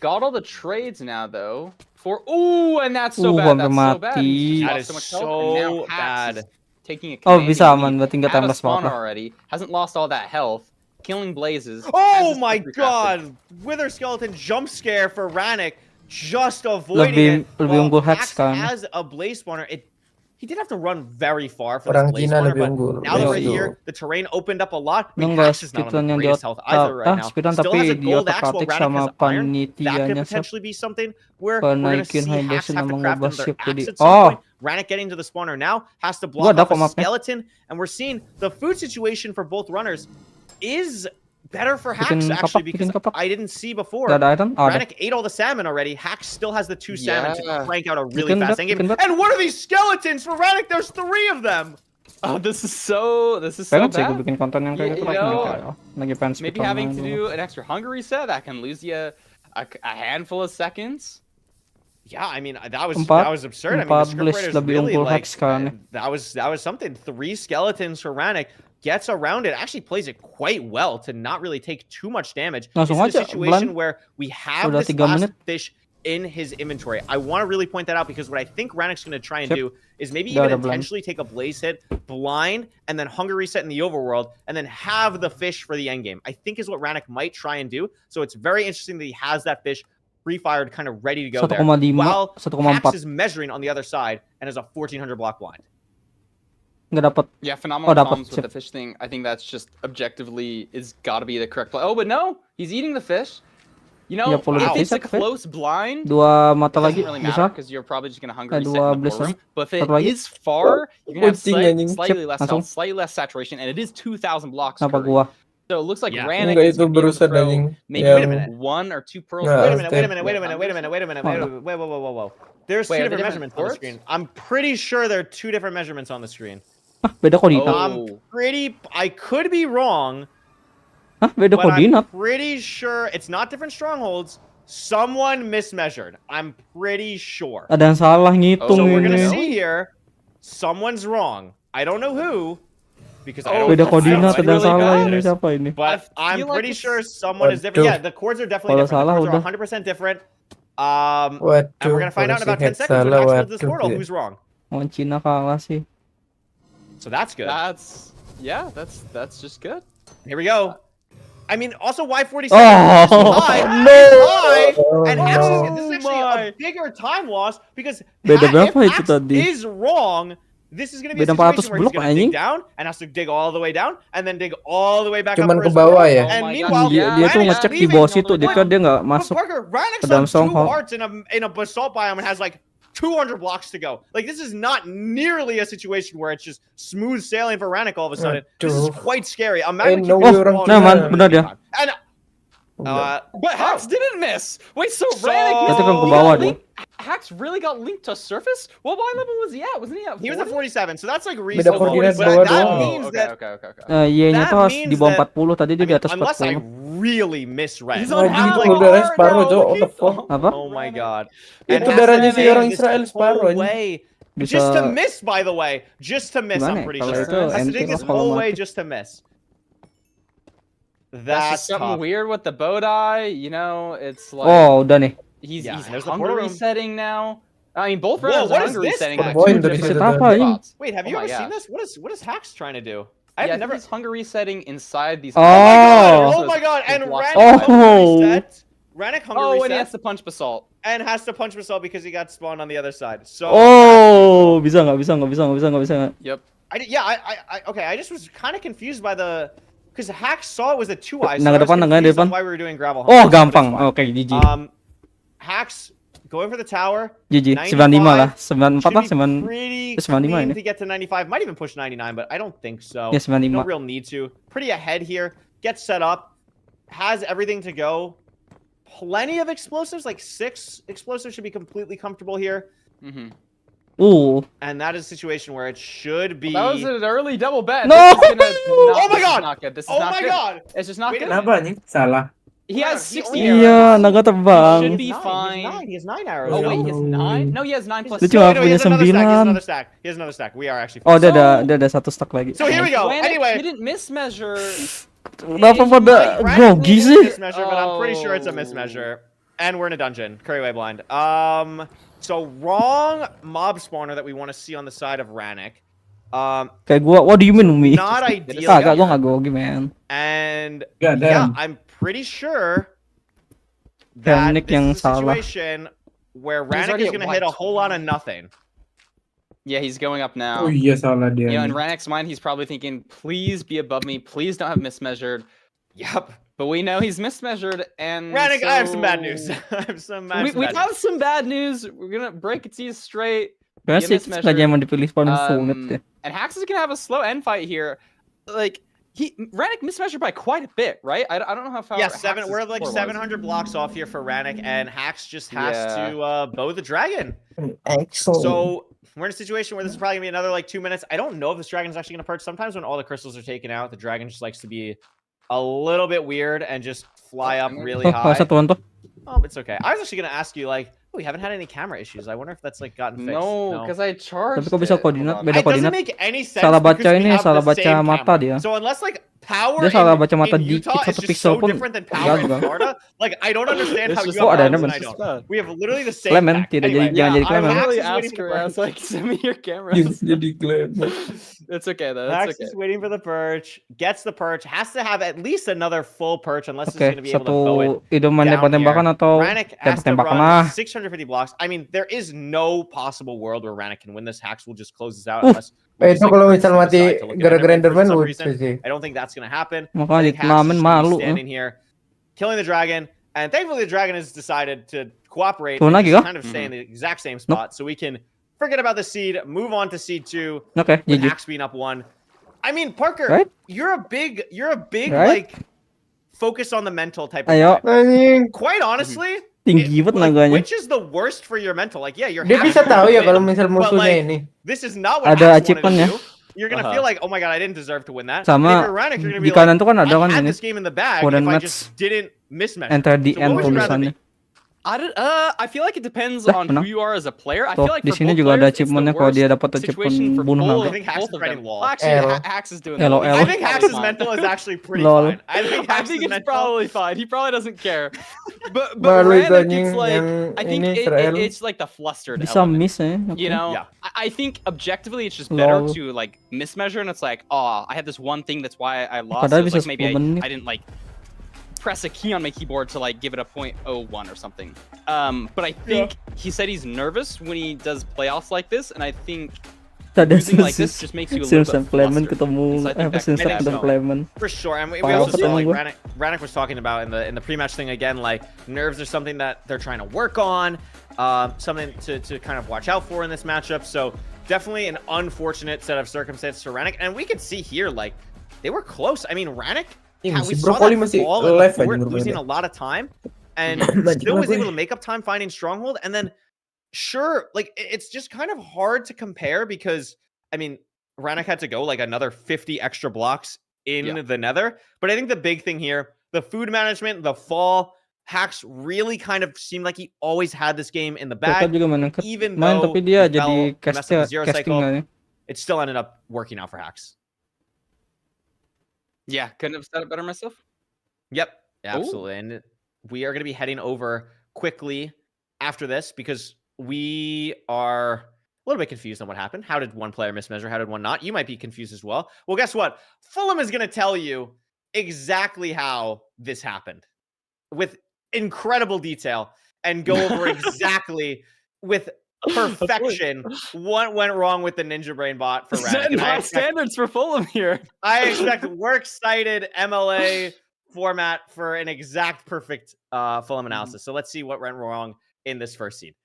Got all the trades now, though. And that's so bad. That's so bad. That is so bad. Taking a bisa aman, berarti nggak tambah spawn already. Hasn't lost all that health. Killing blazes. Oh my god! Wither skeleton jump scare for Ranic. Just avoiding it. Hax has a blaze spawner. He did have to run very far for this blaze spawner, but now that we're here, the terrain opened up a lot. I mean, Hax is not on the greatest health either right now. Still has a gold axe while Ranic has iron. That could potentially be something where we're going to see Hax have to craft another axe at some point. Ranic getting to the spawner now has to block off a skeleton, and we're seeing the food situation for both runners is better for Hax, actually, because I didn't see before. Ranic ate all the salmon already. Hax still has the 2 salmon to crank out a really fast endgame. And what are these skeletons for Ranic? There's 3 of them! Oh, this is so bad. Maybe having to do an extra hunger reset, that can lose you a handful of seconds. Yeah, I mean, that was absurd. I mean, the scriptwriters really, like, that was something. 3 skeletons for Ranic. Gets around it, actually plays it quite well to not really take too much damage. This is a situation where we have this last fish in his inventory. I want to really point that out because what I think Ranic's going to try and do is maybe even intentionally take a blaze hit, blind, and then hunger reset in the overworld, and then have the fish for the endgame. I think is what Ranic might try and do. So it's very interesting that he has that fish pre-fired, kind of ready to go there. While Hax is measuring on the other side and has a 1400 block blind. Yeah, phenomenal problems with the fish thing. I think that's just objectively is got to be the correct play. Oh, but no, he's eating the fish. You know, if it's a close blind, it doesn't really matter because you're probably just gonna hunger reset in the forum. But if it is far, you're gonna have slightly less health, slightly less saturation, and it is 2,000 blocks. So it looks like Ranic is gonna be able to throw maybe 1 or 2 pearls. Wait a minute. Whoa. There's 2 different measurements on the screen. I'm pretty sure there are 2 different measurements on the screen. I could be wrong. But I'm pretty sure it's not different strongholds. Someone mismeasured. I'm pretty sure. So we're gonna see here. Someone's wrong. I don't know who. Because I don't know. But I'm pretty sure someone is different. Yeah, the chords are definitely different. The chords are 100% different. And we're gonna find out in about 10 seconds when Hax builds this portal who's wrong. So that's good. That's just good. Here we go. I mean, also Y47 is high, and Hax this is actually a bigger time loss because if Hax is wrong, this is going to be a situation where he's going to dig down and has to dig all the way down and then dig all the way back up for his portal. And meanwhile, Ranic's got 2 hearts in a basalt biome and has like 200 blocks to go. Like, this is not nearly a situation where it's just smooth sailing for Ranic all of a sudden. This is quite scary. Imagine but Hax didn't miss. Wait, so Ranic Hax really got linked to surface? Well, what level was he at? Wasn't he at 40? He was at 47, so that's like reasonable. But that means that unless I really misread. He's on Oh my god. And this whole way. Just to miss, by the way. Just to miss, I'm pretty sure. Has to dig this whole way just to miss. That's something weird with the bow die. You know, it's like he's hunger resetting now. I mean, both rounds are hunger resetting. Wait, have you ever seen this? What is Hax trying to do? I've never. He's hunger resetting inside these. Oh my god! And Ranic hunger reset. Ranic hunger reset. And he has to punch basalt. And has to punch basalt because he got spawned on the other side. So. Bisa nggak? Yep. Okay. I just was kind of confused by the. Because Hax saw it was a 2-eye, so that's why we were doing gravel. Gampang. Okay, GG. Hax going for the tower. GG. 95 lah. 94 lah. 95 to get to 95. Might even push 99, but I don't think so. Yeah, 95. No real need to. Pretty ahead here. Gets set up. Has everything to go. Plenty of explosives. Like 6 explosives should be completely comfortable here. Ooh. And that is a situation where it should be. That was an early double bet. No! Oh my god! Not good. This is not good. It's just not good. Kenapa nih? Salah. He has 60 arrows. Iya, naga terbang. Should be fine. He has 9 arrows. Oh wait, he has 9? No, he has 9 plus. Dia cuma punya 9. He has another stack. He has another stack. We are actually. Oh, dia ada 1 stack lagi. So here we go. Anyway, he didn't mismeasure. Kenapa pada grogi sih? But I'm pretty sure it's a mismeasure. And we're in a dungeon. Curryway blind. So wrong mob spawner that we want to see on the side of Ranic. Kayak gua, what do you mean me? Not ideal. Kagak, gua nggak grogi, man. And yeah, I'm pretty sure that this is a situation where Ranic is going to hit a whole lot of nothing. Yeah, he's going up now. Oh iya salah dia. You know, in Ranic's mind, he's probably thinking, please be above me. Please don't have mismeasured. Yep. But we know he's mismeasured, and Ranic, I have some bad news. We have some bad news. We're gonna break it to you straight. And Hax is gonna have a slow end fight here. Like Ranic mismeasured by quite a bit, right? I don't know how far. Yeah, we're like 700 blocks off here for Ranic, and Hax just has to bow the dragon. Excellent. So we're in a situation where this is probably gonna be another like 2 minutes. I don't know if this dragon is actually gonna perch. Sometimes when all the crystals are taken out, the dragon just likes to be a little bit weird and just fly up really high. Oh, it's okay. I was actually gonna ask you, like, we haven't had any camera issues. I wonder if that's like gotten fixed. No, because I charged. Tapi kok bisa koordinat beda it koordinat? doesn't make any sense. Salah baca ini, salah baca mata dia. So unless like power Dia salah baca mata in dikit Utah is satu just pixel so pun different than power in gagal. Florida. Like, I don't understand how you Oh, have ada problems and Clement. I don't. We have literally the same Clement, tech. tidak Anyway, jadi jangan jadi I Clement. literally Hax is waiting asked for her. the I was perch. like, "Send me your camera." Jadi Clement. It's okay though. Hax It's okay. is waiting for the perch, gets the perch, has to have at least another full perch unless he's Oke, going to be able to bow it satu idoman down tembak-tembakan here. atau Ranic has to tembak-tembakan run lah. 650 blocks. I mean, there is no possible world where Ranic can win this. Hax will just close this out unless we just, Itu like, kalau misal purposely mati decide to look at gara-gara Enderman for Enderman some lucu reason. sih. I don't think that's going to happen. I Makanya think Hax is turnamen just gonna malu. be standing here, killing the dragon, and thankfully the dragon has decided to cooperate Turun and lagi just kah? kind of stay in the exact same spot, so we can forget about the seed, move on to seed 2 Oke, with GG. Hax being up 1. I mean, Parker, Right? you're a big Right? like focus on the mental type of Ayo. guy. Anjing. Quite honestly, Tinggi banget like, naganya. which is the worst for your mental? Like, yeah, you're Dia happy bisa to tahu ya win, kalau misal but musuhnya like, ini. this is not what Ada Hax wanted to achievementnya. do. You're gonna feel like, oh my god, I didn't deserve to win that. Sama, and if you're Ranic, you're gonna di be kanan like, tuh kan ada I kan had ini. this game in the bag Foreign if I match. just didn't mismeasure. Enter the So end what would you rather tulisannya. be? I feel like it depends Lah, on menang. who you are as a player. I Tuh, feel like di for sini both juga ada players, it's the achievementnya kalau dia worst dapat situation achievement for bunuh both, naga. I think Hax both is of writing them. lol. Well, actually, L. Hax is doing L. that. I think Hax's mental is actually pretty Lol. fine. I think I Hax's think it's mental. probably fine. He probably doesn't care. But Malu itu Ranic, anjing it's like yang I think ini Israel. it's like the flustered Bisa element. miss ya. Oke. You know, Yeah. I think objectively it's just better Lol. to like mismeasure, and it's like, oh, I had this one thing that's why I lost. Padahal So it's bisa like maybe 10 menit. I didn't like press a key on my keyboard to like give it a 0.01 or something. But I think he said he's nervous when he does playoffs like this, and I think Ada losing like this just makes you a little Simpson bit Clement flustered. ketemu So I think apa that Simpson makes ketemu sense. Clement. For sure, and we Parah also saw like ketemu Ranic was talking about in the pre-match thing again, like nerves are something that they're trying to work on, something to kind of watch out for in this matchup. So definitely an unfortunate set of circumstances for Ranic, and we could see here like they were close. I mean, Ranic, Ih, we masih saw brokoli that masih fall in live the aja fort, menurut losing gue. a lot of time, and Anjing, still was kenapa able ya? to make up time finding Stronghold, and then sure, like it's just kind of hard to compare because I mean, Ranic had to go like another 50 extra blocks in the Nether, but I think the big thing here, the food management, the fall, Hax really kind of seemed like he always had this game in the Mereka bag, juga even main though tapi dia he jadi messed up the zero casting cycle, kali. it still ended up working out for Hax. Yeah, couldn't have said it better myself. Yep, absolutely. And we are going to be heading over quickly after this because we are a little bit confused on what happened. How did one player mismeasure? How did one not? You might be confused as well. Well, guess what? Fulham is going to tell you exactly how this happened with incredible detail and go over exactly with perfection what went wrong with the Ninja Brain bot for Ranic. Setting high standards for Fulham here. I expect works-cited MLA format for an exact perfect Fulham analysis. So let's see what went wrong in this first seed.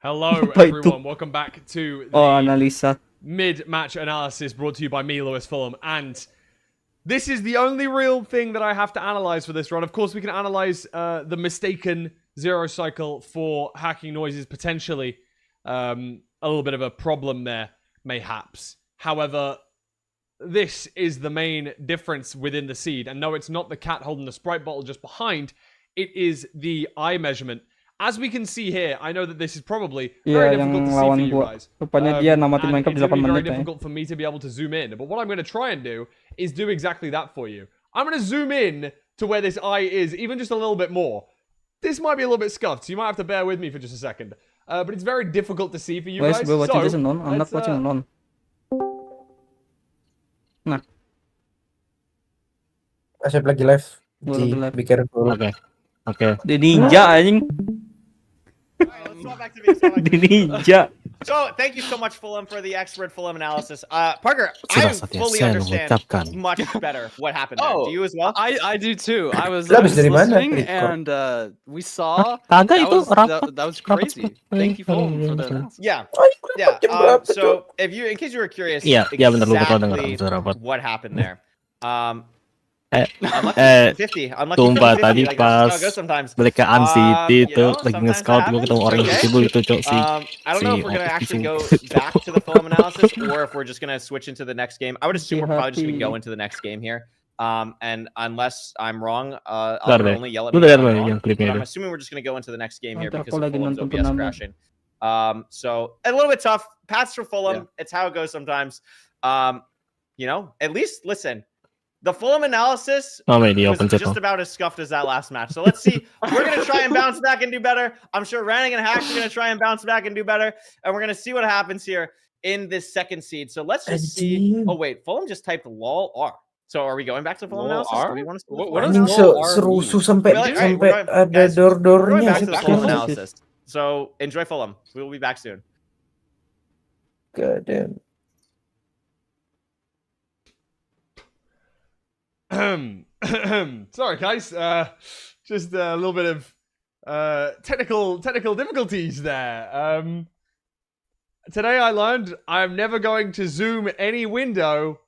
Hello, Apa itu? everyone. Welcome back to Oh, the analisa. mid-match analysis brought to you by me, Lewis Fulham. And this is the only real thing that I have to analyze for this run. Of course, we can analyze the mistaken zero cycle for hacking noises, potentially a little bit of a problem there, mayhaps. However, this is the main difference within the seed. And no, it's not the cat holding the Sprite bottle just behind. It is the eye measurement. As we can see here, I know that this is probably very difficult to see for you guys. Rupanya dia namatin And Minecraft it's 8 going to be very menit ya. difficult for me to be able to zoom in. But what I'm going to try and do is do exactly that for you. I'm going to zoom in to where this eye is, even just a little bit more. This might be a little bit scuffed, so you might have to bear with me for just a second. But it's very difficult to see for you Guys, guys. we're watching So, this alone. I'm not let's, watching alone. Nah, Asep lagi live. gua lagi live. Be careful. Oke. Di ninja anjing. All right, let's swap back to me. Swap back to Di me. ninja. So, thank you so much, Fulham, for the expert Fulham analysis. Parker, I fully understand much better what happened there. Do you as well? I do too. I was Lu habis dari mana? listening and we saw Kagak itu rapat. that was crazy. Thank you, Fulham, for the analysis. Yeah. Jam berapa, So, if you, in case you were curious, Iya, benar lu betul dengar exactly suara rapat. what happened there. Unlucky 50, unlucky Sumpah 50, tadi like pas that's how it goes sometimes. mereka City You itu know, lagi sometimes nge-scout that gue ketemu happens. orang Okay. invisible itu cok si I don't know if we're gonna Opus actually itu. go back to the Fulham analysis or if we're just gonna switch into the next game. I would assume we're probably just gonna go into the next game here. And unless I'm wrong, I'll Bentar deh. only yell at Lu me if lihat I'm lo wrong. yang klipnya But I'm itu. assuming we're just gonna go into the next game here Nanti because aku of lagi Fulham's nonton OBS turnamen. crashing. So a little bit tough. Pats for Fulham. It's how it goes sometimes. You know, at least listen. The Fulham analysis was just about as scuffed as that last match. So let's see. We're going to try and bounce back and do better. I'm sure Ranic and Hacks are going to try and bounce back and do better. And we're going to see what happens here in this second seed. So let's just see. Oh, wait. Fulham just typed lol R. So are we going back to Fulham analysis? Do we want to what does lol R mean? sampai ada We're going back to the Fulham analysis. So enjoy Fulham. We will be back soon. God damn. Sorry, guys. Just a little bit of technical difficulties there. Today I learned I'm never going to zoom any window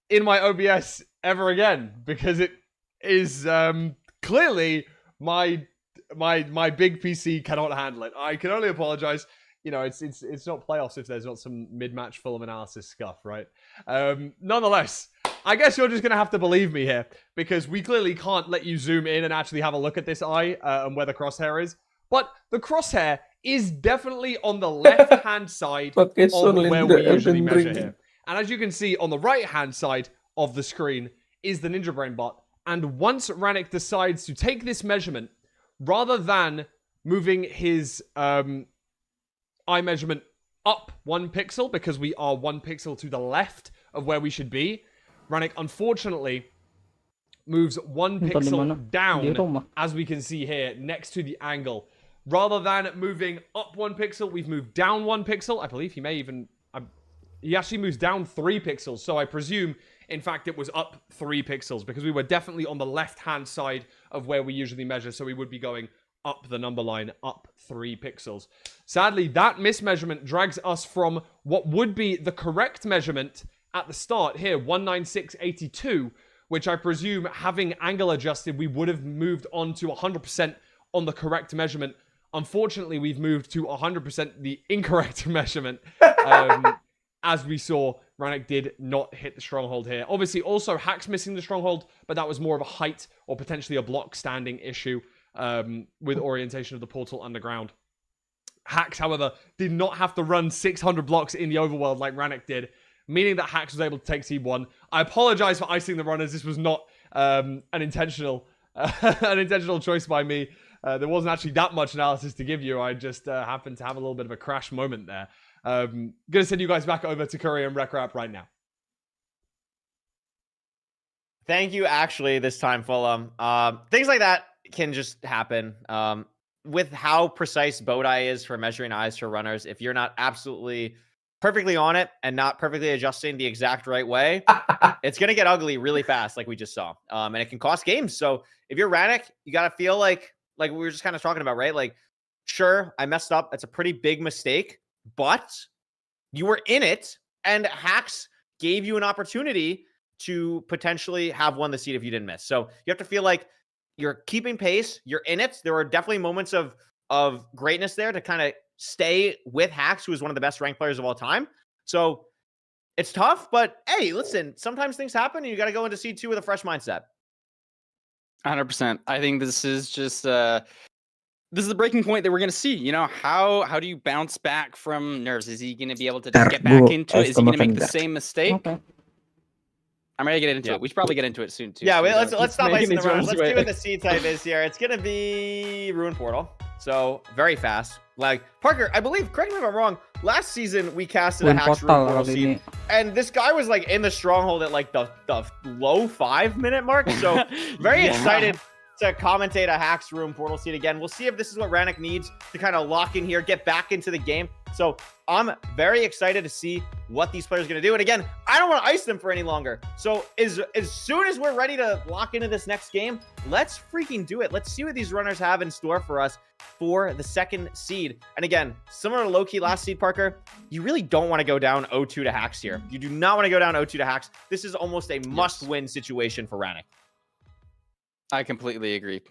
in my OBS ever again because it is clearly my big PC cannot handle it. I can only apologize. You know, it's not playoffs if there's not some mid-match Fulham analysis scuff, right? Nonetheless, I guess you're just going to have to believe me here because we clearly can't let you zoom in and actually have a look at this eye and where the crosshair is. But the crosshair is definitely on the left-hand side of where we usually measure here. And as you can see, on the right-hand side of the screen is the Ninja Brain bot. And once Ranic decides to take this measurement, rather than moving his eye measurement up 1 pixel, because we are 1 pixel to the left of where we should be, Ranic unfortunately moves 1 pixel down, as we can see here, next to the angle. Rather than moving up 1 pixel, we've moved down 1 pixel. I believe he may even... he actually moves down 3 pixels, so I presume, in fact, it was up 3 pixels, because we were definitely on the left-hand side of where we usually measure, so we would be going up the number line, up 3 pixels. Sadly, that mismeasurement drags us from what would be the correct measurement at the start here, 196.82, which I presume, having angle adjusted, we would have moved on to 100% on the correct measurement. Unfortunately, we've moved to 100% the incorrect measurement. As we saw, Ranic did not hit the stronghold here. Obviously, also, Hacks missing the stronghold, but that was more of a height or potentially a block standing issue with orientation of the portal underground. Hacks, however, did not have to run 600 blocks in the overworld like Ranic did, meaning that Hacks was able to take seed 1. I apologize for icing the runners. This was not an intentional choice by me. There wasn't actually that much analysis to give you. I just happened to have a little bit of a crash moment there. Gonna send you guys back over to Curry and RecRap right now. Thank you, actually, this time, Fulham. Things like that can just happen. With how precise Bodai is for measuring eyes for runners, if you're not absolutely perfectly on it and not perfectly adjusting the exact right way, it's going to get ugly really fast, like we just saw. And it can cost games. So if you're Ranic, you got to feel like we were just kind of talking about, right? Like, sure, I messed up. It's a pretty big mistake, but you were in it, and Hacks gave you an opportunity to potentially have won the seed if you didn't miss. So you have to feel like you're keeping pace. You're in it. There were definitely moments of greatness there to kind of stay with Hacks, who is one of the best ranked players of all time. So it's tough, but hey, listen, sometimes things happen and you got to go into seed 2 with a fresh mindset. 100%. I think this is just this is the breaking point that we're going to see. You know, how do you bounce back from nerves? Is he going to be able to just get back into it? Is he going to make the same mistake? Okay. I'm ready to get into it. We should probably get into it soon, too. Yeah, let's stop icing the runners. Let's see what the seed type is here. It's going to be Ruin Portal. So, very fast. Like, Parker, I believe, correct me if I'm wrong, last season we casted a Hacks Ruin Portal seed, and this guy was, like, in the stronghold at, like, the low 5-minute mark. So, very excited to commentate a Hacks Ruin Portal seed again. We'll see if this is what Ranic needs to kind of lock in here, get back into the game. So I'm very excited to see what these players are going to do. And again, I don't want to ice them for any longer. So as soon as we're ready to lock into this next game, let's freaking do it. Let's see what these runners have in store for us for the second seed. And again, similar to Loki last seed, Parker, you really don't want to go down 0-2 to Hacks here. You do not want to go down 0-2 to Hacks. This is almost a must-win situation for Ranic. I completely agree.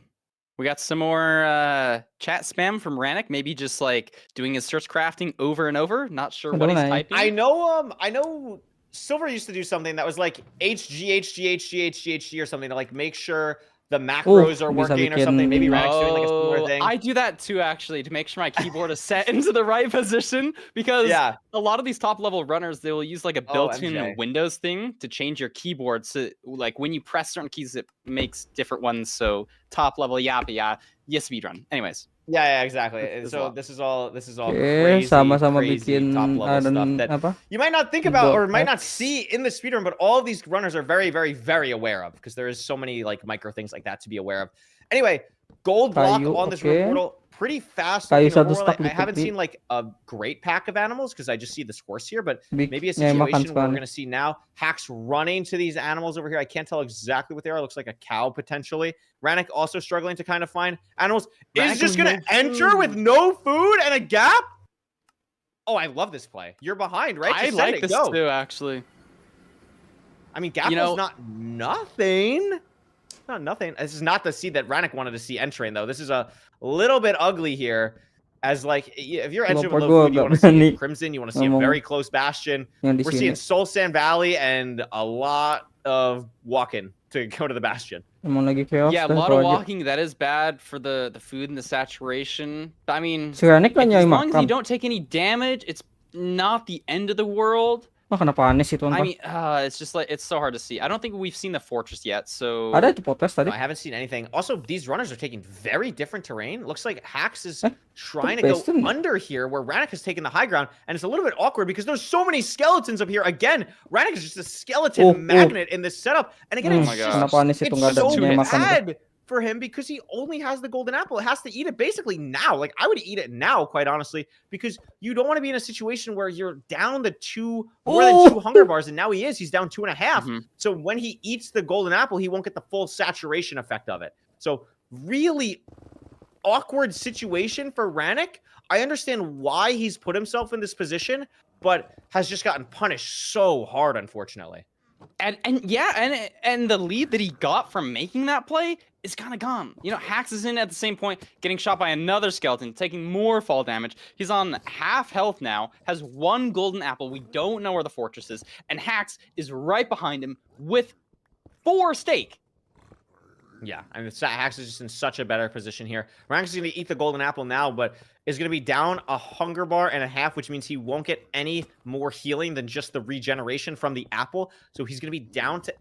We got some more chat spam from Ranic, maybe just like doing his search crafting over and over. Not sure what he's typing. I know Silver used to do something that was like HG or something to like make sure the macros are working or something. Maybe Ranic's doing like a similar thing. I do that too, actually, to make sure my keyboard is set into the right position, because a lot of these top level runners, they will use like a built-in Windows thing to change your keyboard. So like when you press certain keys, it makes different ones. So top level, speedrun. Anyways. Yeah, exactly. So this is all crazy, sama-sama crazy bikin top level stuff that you might not think about or might not see in the speedrun, but all of these runners are very, very, very aware of, because there is so many like micro things like that to be aware of. Anyway, gold block on this portal, pretty fast. I haven't seen like a great pack of animals because I just see this horse here, but maybe a situation where we're gonna see now Hacks running to these animals over here. I can't tell exactly what they are. It looks like a cow potentially. Ranic also struggling to kind of find animals. Is just gonna enter with no food and a gap. Oh, I love this play. You're behind, right? I like this too, actually. I mean, Gapple's not nothing. Not nothing. This is not the seed that Ranic wanted to see entering, though. This is a little bit ugly here. As like, if you're entering with low food, you want to see Crimson, you want to see a very close Bastion. We're seeing Soul Sand Valley and a lot of walking to go to the Bastion. Yeah, a lot of walking. That is bad for the food and the saturation. But, I mean, as long as you don't take any damage, it's not the end of the world. I mean, it's just like, it's so hard to see. I don't think we've seen the fortress yet, so... I haven't seen anything. Also, these runners are taking very different terrain. Looks like Hacks is trying to go under here, where Ranic has taken the high ground, and it's a little bit awkward because there's so many skeletons up here. Again, Ranic is just a skeleton magnet in this setup, and again, it's so bad for him because he only has the golden apple. It has to eat it basically now. Like, I would eat it now, quite honestly, because you don't want to be in a situation where you're down more than 2 hunger bars, and now he's down 2.5. So when he eats the golden apple, he won't get the full saturation effect of it. So really awkward situation for Ranic. I understand why he's put himself in this position, but has just gotten punished so hard, unfortunately. And the lead that he got from making that play is kind of gone. You know, Hacks is in at the same point, getting shot by another skeleton, taking more fall damage. He's on half health now, has 1 golden apple. We don't know where the fortress is, and Hacks is right behind him with 4 steak. Yeah, I mean, Hacks is just in such a better position here. Ranic is going to eat the golden apple now, but is going to be down a hunger bar and a half, which means he won't get any more healing than just the regeneration from the apple. So he's going to be down to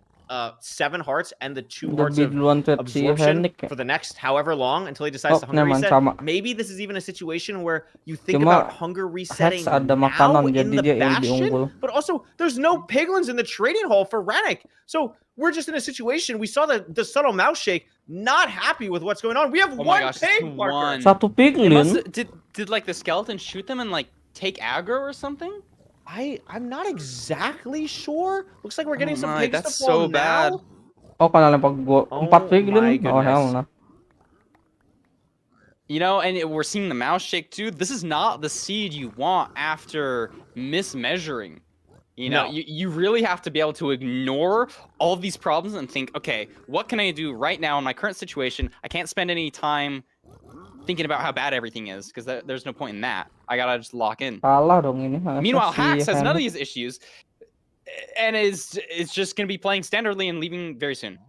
7 hearts and the 2 hearts of absorption for the next however long until he decides to hunger reset. Maybe this is even a situation where you think about hunger resetting now in the Bastion, but also there's no piglins in the trading hall for Ranic. So we're just in a situation. We saw the subtle mouse shake. Not happy with what's going on. We have one pig, Parker. Satu piglin. Did like the skeleton shoot them and like take aggro or something? I'm not exactly sure. Looks like we're getting some pigs that's to fall so bad. now. Empat piglin. Oh hell no. You know, and we're seeing the mouse shake too. This is not the seed you want after mismeasuring. You know, you really have to be able to ignore all of these problems and think, okay, what can I do right now in my current situation? I can't spend any time thinking about how bad everything is, because there's no point in that. I gotta just lock in. Meanwhile, Hacks has none of these issues, and is just gonna be playing standardly and leaving very soon.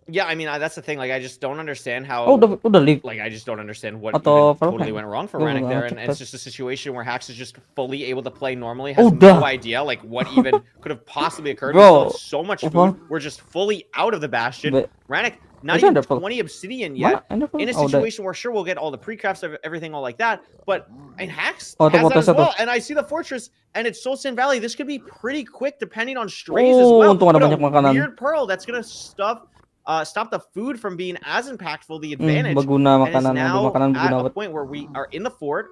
Yeah, I mean, that's the thing. Like, I just don't understand how. Like, I just don't understand what even totally went wrong for Ranic there, and it's just a situation where Hacks is just fully able to play normally. Has no idea like what even could have possibly occurred. We still have so much food. We're just fully out of the Bastion. Ranic, not even 20 obsidian yet. In a situation where sure we'll get all the pre-crafts of everything, all like that, but and Hacks has that as well. And I see the fortress, and it's Soul Sand Valley. This could be pretty quick depending on strays as well. But a weird pearl that's gonna stop the food from being as impactful, the advantage, and is now at a point where we are in the fort,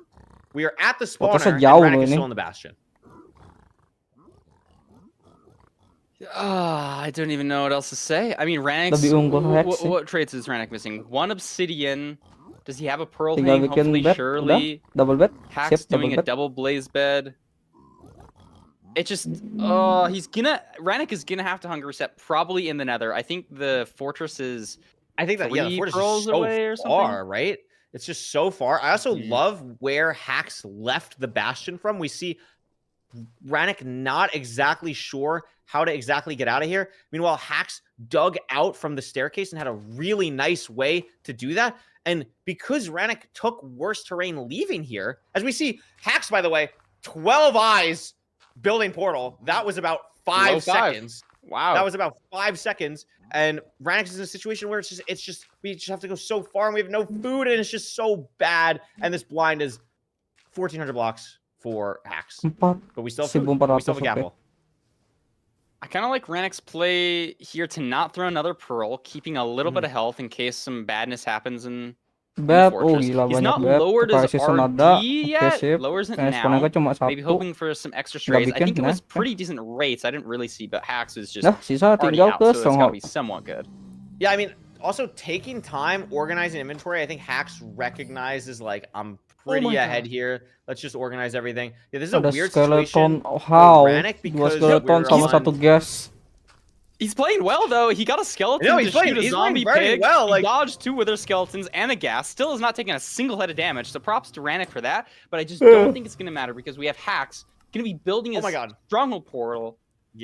we are at the spawner, and Ranic is still in the Bastion. I don't even know what else to say. I mean, Ranic's... What traits is Ranic missing? 1 obsidian. Does he have a pearl thing? Hopefully, surely. Hacks doing a double blaze bed. It just, Ranic is gonna have to hunger reset probably in the Nether. I think the fortress is, the fortress is so far, right? It's just so far. I also love where Hacks left the Bastion from. We see Ranic not exactly sure how to exactly get out of here. Meanwhile, Hax dug out from the staircase and had a really nice way to do that. And because Ranic took worse terrain leaving here, as we see, Hax, by the way, 12 eyes building portal. That was about 5 seconds. Wow. That was about 5 seconds. And Ranic is in a situation where it's just we just have to go so far and we have no food and it's just so bad. And this blind is 1,400 blocks for Hax. But we still have food. We still have a gapple. I kind of like Ranic's play here to not throw another pearl, keeping a little bit of health in case some badness happens in Fortress. He's not lowered his RD yet. Lowers it now. Maybe hoping for some extra strays. I think it was pretty decent rates. I didn't really see, but Hax is just already out, so it's got to be somewhat good. Yeah, I mean, also taking time organizing inventory. I think Hax recognizes like I'm pretty ahead here. Let's just organize everything. Yeah, this is a weird situation for Ranic because he's playing well though. He got a skeleton to shoot a zombie pig. Well. Like, he dodged 2 wither skeletons and a gas. Still has not taken a single head of damage. So props to Ranic for that. But I just don't think it's gonna matter because we have Hax gonna be building his stronghold portal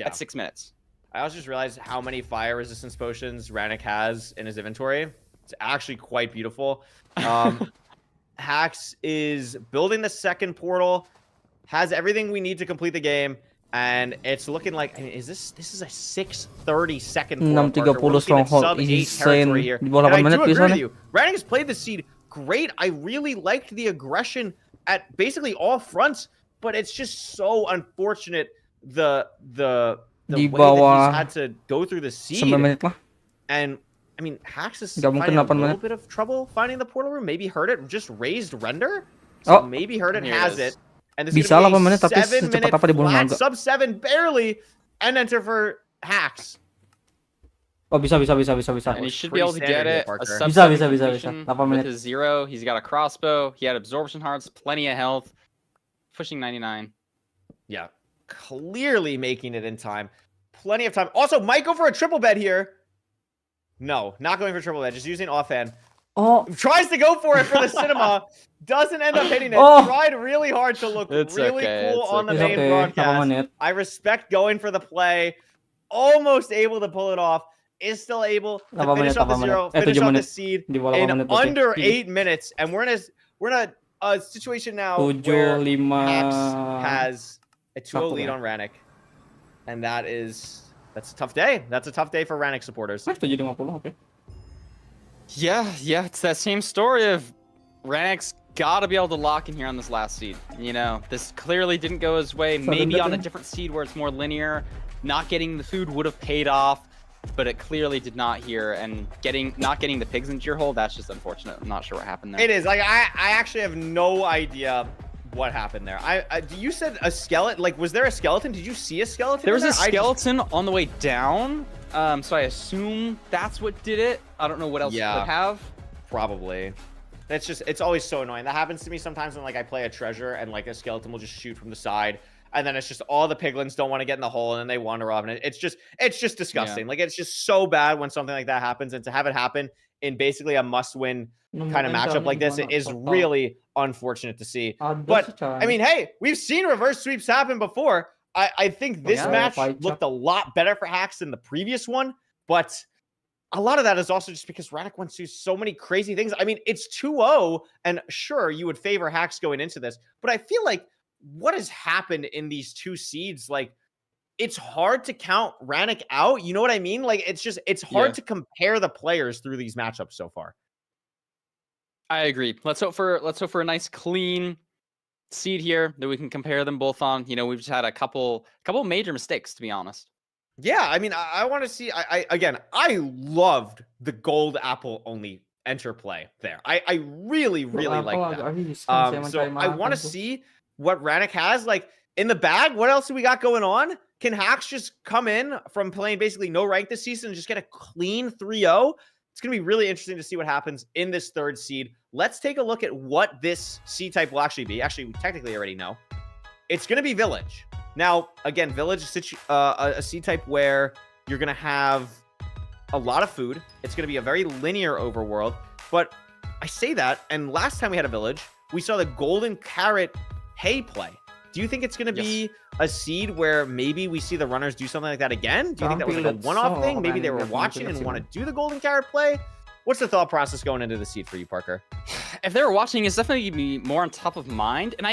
at 6 minutes. I also just realized how many fire resistance potions Ranic has in his inventory. It's actually quite beautiful. Hax is building the second portal, has everything we need to complete the game, and it's looking like, I mean, this is a 6:30 second portal. We're looking at sub 8 territory here. And I do agree with you. Ranic has played the seed great. I really liked the aggression at basically all fronts, but it's just so unfortunate the way that he's had to go through the seed. And I mean, Hax is finding a little bit of trouble finding the portal room. Maybe heard it just raised render. So maybe heard it has it. And this is going to be a 7-minute flat, sub 7 barely, and enter for Hax. Oh, bisa. And he should be able to get it. A sub 7 with his 0. He's got a crossbow. He had absorption hearts, plenty of health. Pushing 99. Yeah, clearly making it in time. Plenty of time. Also, might go for a triple bed here. No, not going for triple bed. Just using offhand. Tries to go for it for the cinema. Doesn't end up hitting it. Tried really hard to look really cool on the main broadcast. I respect going for the play. Almost able to pull it off. Is still able to finish off the 0. Finish off the seed in under 8 minutes. And we're in a situation now where Hax has a 2-0 lead on Ranic. And that's a tough day. That's a tough day for Ranic supporters. Yeah, it's that same story of Ranic's got to be able to lock in here on this last seed. You know, this clearly didn't go his way. Maybe on a different seed where it's more linear, not getting the food would have paid off, but it clearly did not here. And not getting the pigs into your hole, that's just unfortunate. I'm not sure what happened there. It is. Like, I actually have no idea what happened there. You said a skeleton. Like, was there a skeleton? Did you see a skeleton? There was a skeleton on the way down. So I assume that's what did it. I don't know what else it would have. Probably. It's always so annoying. That happens to me sometimes when like I play a treasure and like a skeleton will just shoot from the side, and then it's just all the piglins don't want to get in the hole and then they wander off, and it's just disgusting. Like, it's just so bad when something like that happens, and to have it happen in basically a must-win kind of matchup like this is really unfortunate to see. But I mean, hey, we've seen reverse sweeps happen before. I think this match looked a lot better for Hax than the previous one, but a lot of that is also just because Ranic went through so many crazy things. I mean, it's 2-0, and sure, you would favor Hax going into this, but I feel like what has happened in these 2 seeds, like, it's hard to count Ranic out. You know what I mean? Like, it's hard to compare the players through these matchups so far. I agree. Let's hope for a nice clean seed here that we can compare them both on. You know, we've just had a couple major mistakes, to be honest. Yeah, I mean, I want to see. I loved the gold apple only enter play there. I really like that. So I want to see what Ranic has like in the bag. What else do we got going on? Can Hax just come in from playing basically no rank this season and just get a clean 3-0? It's going to be really interesting to see what happens in this 3rd seed. Let's take a look at what this seed type will actually be. Actually, we technically already know. It's going to be Village. Now, again, Village is a seed type where you're going to have a lot of food. It's going to be a very linear overworld. But I say that, and last time we had a Village, we saw the Golden Carrot hay play. Do you think it's going to be a seed where maybe we see the runners do something like that again? Do you think that was like a one-off thing? Maybe they were watching and want to do the golden carrot play? What's the thought process going into the seed for you, Parker? If they were watching, it's definitely going to be more on top of mind. And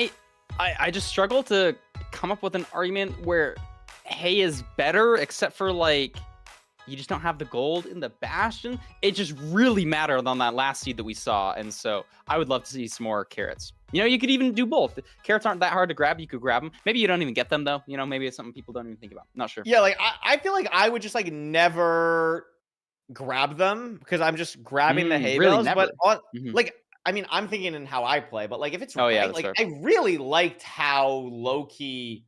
I just struggle to come up with an argument where hay is better, except for like you just don't have the gold in the bastion. It just really mattered on that last seed that we saw, and so I would love to see some more carrots. You know, you could even do both. Carrots aren't that hard to grab. You could grab them. Maybe you don't even get them though. You know, maybe it's something people don't even think about. Not sure. Yeah, like I feel like I would just like never grab them because I'm just grabbing the hay really bales. never. But like, I mean, I'm thinking in how I play, but like if it's yeah, like fair. I really liked how Loki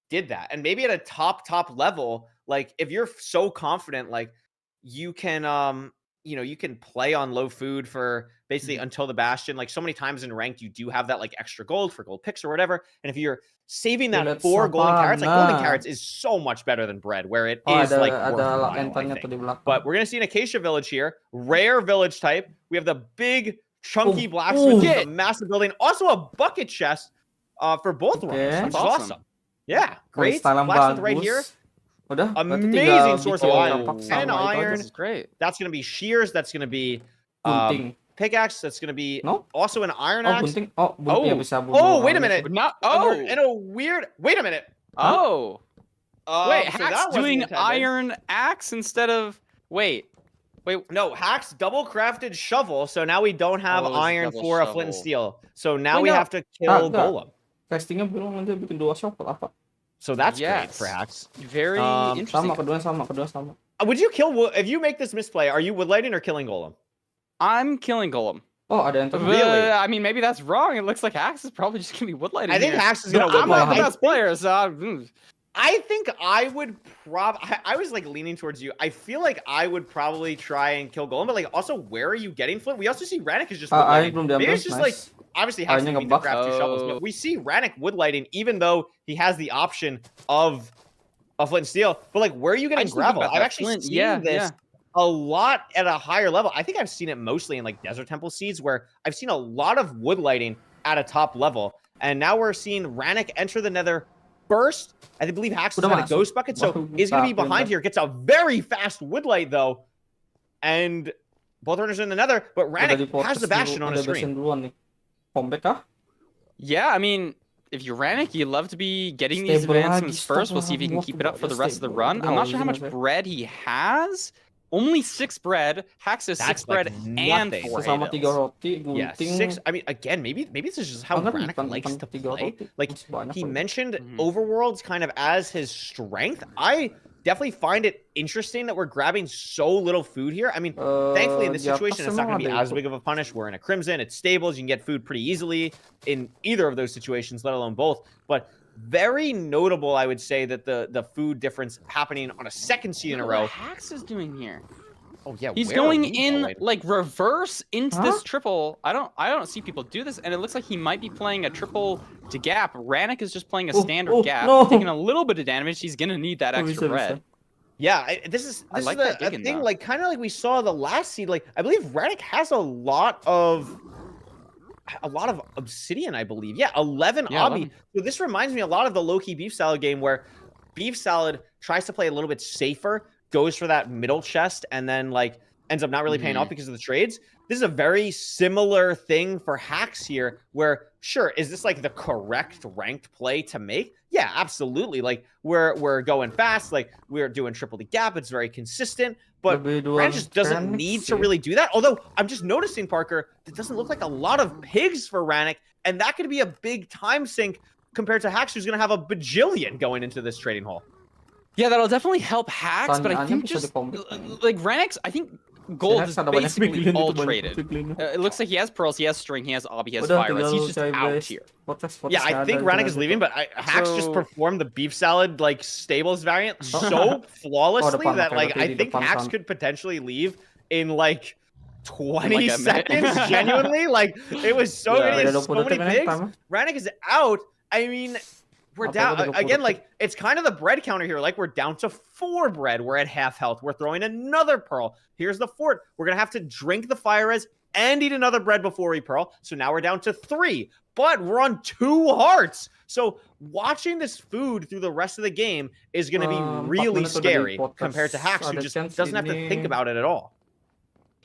did that, and maybe at a top level, like if you're so confident, like you can you know, you can play on low food for basically until the bastion. Like so many times in ranked, you do have that like extra gold for gold picks or whatever. And if you're saving that for golden carrots, like golden carrots is so much better than bread, where it is like worthwhile, I think. But we're gonna see an acacia village here, rare village type. We have the big chunky blacksmith, with a massive building, also a bucket chest for both runners, which is awesome. Yeah, great. Blacksmith right here. Amazing source of iron. 10 iron. This is great. That's going to be shears. That's going to be pickaxe. That's going to be also an iron axe. Wait a minute. In a weird... Wait a minute. Wait, Hack's doing iron axe instead of... Wait. No, Hack's double crafted shovel. So now we don't have iron for a flint and steel. So now we have to kill Golem. So that's great for Hacks. Very interesting. Would you kill... If you make this misplay, are you woodlighting or killing Golem? I'm killing Golem. Really? I mean, maybe that's wrong. It looks like Hax is probably just going to be woodlighting. I think Hax is going to woodlight. I'm not the best player, so... I think I would I was like leaning towards you. I feel like I would probably try and kill Golem, but like also, where are you getting flint? We also see Ranic is just woodlighting. Maybe it's just like... Obviously, Hax needs to craft 2 shovels, but we see Ranic woodlighting, even though he has the option of a flint and steel. But like, where are you getting gravel? I've actually seen this a lot at a higher level. I think I've seen it mostly in like Desert Temple seeds, where I've seen a lot of woodlighting at a top level. And now we're seeing Ranic enter the Nether first. I believe Hax has got a ghost bucket, so he's going to be behind here. Gets a very fast woodlight though, and both runners are in the Nether. But Ranic has the bastion on his screen. Yeah, I mean, if you're Ranic, you love to be getting these advancements first. We'll see if he can keep it up for the rest of the run. I'm not sure how much bread he has. Only 6 bread. Hax has 6 bread and 4 hay. Yeah, 6. I mean, again, maybe this is just how Ranic likes to play. Like, he mentioned overworlds kind of as his strength. I definitely find it interesting that we're grabbing so little food here. I mean, thankfully in this situation, it's not going to be as big of a punish. We're in a Crimson, it's stables, you can get food pretty easily in either of those situations, let alone both. But very notable, I would say, that the food difference happening on a second seed in a row. What Hax is doing here? Oh yeah, he's going in like reverse into this triple. I don't see people do this, and it looks like he might be playing a triple to gap. Ranic is just playing a standard gap, taking a little bit of damage. He's gonna need that extra bread. Yeah, this is the thing, like kind of like we saw the last seed. Like I believe Ranic has a lot of obsidian, I believe. Yeah, 11 obby. So this reminds me a lot of the Loki beef salad game, where beef salad tries to play a little bit safer, goes for that middle chest, and then like ends up not really paying off because of the trades. This is a very similar thing for Hax here, where sure, is this like the correct ranked play to make? Yeah, absolutely. Like we're going fast, like we're doing triple the gap. It's very consistent, but Ranic just doesn't need to really do that. Although I'm just noticing, Parker, it doesn't look like a lot of pigs for Ranic, and that could be a big time sink compared to Hax, who's going to have a bajillion going into this trading hall. Yeah, that'll definitely help Hax, but I think just like Ranic's, I think gold is basically all traded. It looks like he has pearls, he has string, he has obby, he has fire. He's just out here. Yeah, I think Ranic is leaving, but Hax just performed the beef salad like stables variant so flawlessly that like I think Hax could potentially leave in like 20 seconds. Genuinely, like it was so good. He has so many pigs. Ranic is out. I mean, we're down again. Like it's kind of the bread counter here. Like we're down to 4 bread. We're at half health. We're throwing another pearl. Here's the fort. We're gonna have to drink the fire res and eat another bread before we pearl. So now we're down to 3. but we're on 2 hearts. So watching this food through the rest of the game is going to be really scary compared to Hax, who just doesn't have to think about it at all.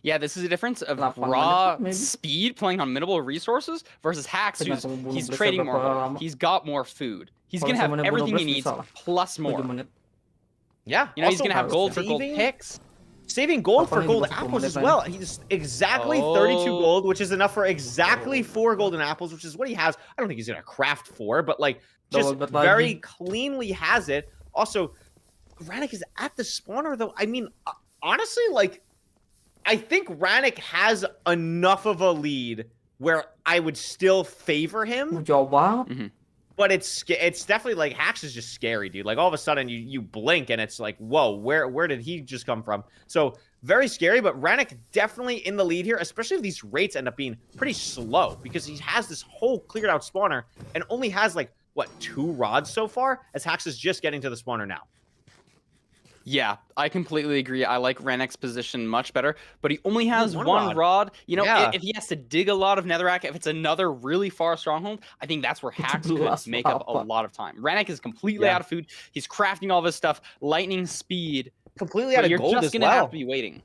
Yeah, this is a difference of raw speed playing on minimal resources versus Hax, who's he's trading more. He's got more food. He's gonna have everything he needs plus more. Yeah, you know, he's gonna have gold for gold picks. Saving gold for gold apples as well. He's exactly 32 gold, which is enough for exactly 4 golden apples, which is what he has. I don't think he's gonna craft 4, but like just very cleanly has it. Also, Ranic is at the spawner though. I mean, honestly, like I think Ranic has enough of a lead where I would still favor him. But it's definitely like Hax is just scary, dude. Like all of a sudden you blink and it's like, whoa, where did he just come from? So very scary, but Ranic definitely in the lead here, especially if these rates end up being pretty slow because he has this whole cleared out spawner and only has like, what, 2 rods so far as Hax is just getting to the spawner now. Yeah, I completely agree. I like Ranic's position much better, but he only has one rod. You know, if he has to dig a lot of netherrack, if it's another really far stronghold, I think that's where Hax could make up a lot of time. Ranic is completely out of food. He's crafting all this stuff, lightning speed. Completely out of gold as well. You're just gonna have to be waiting.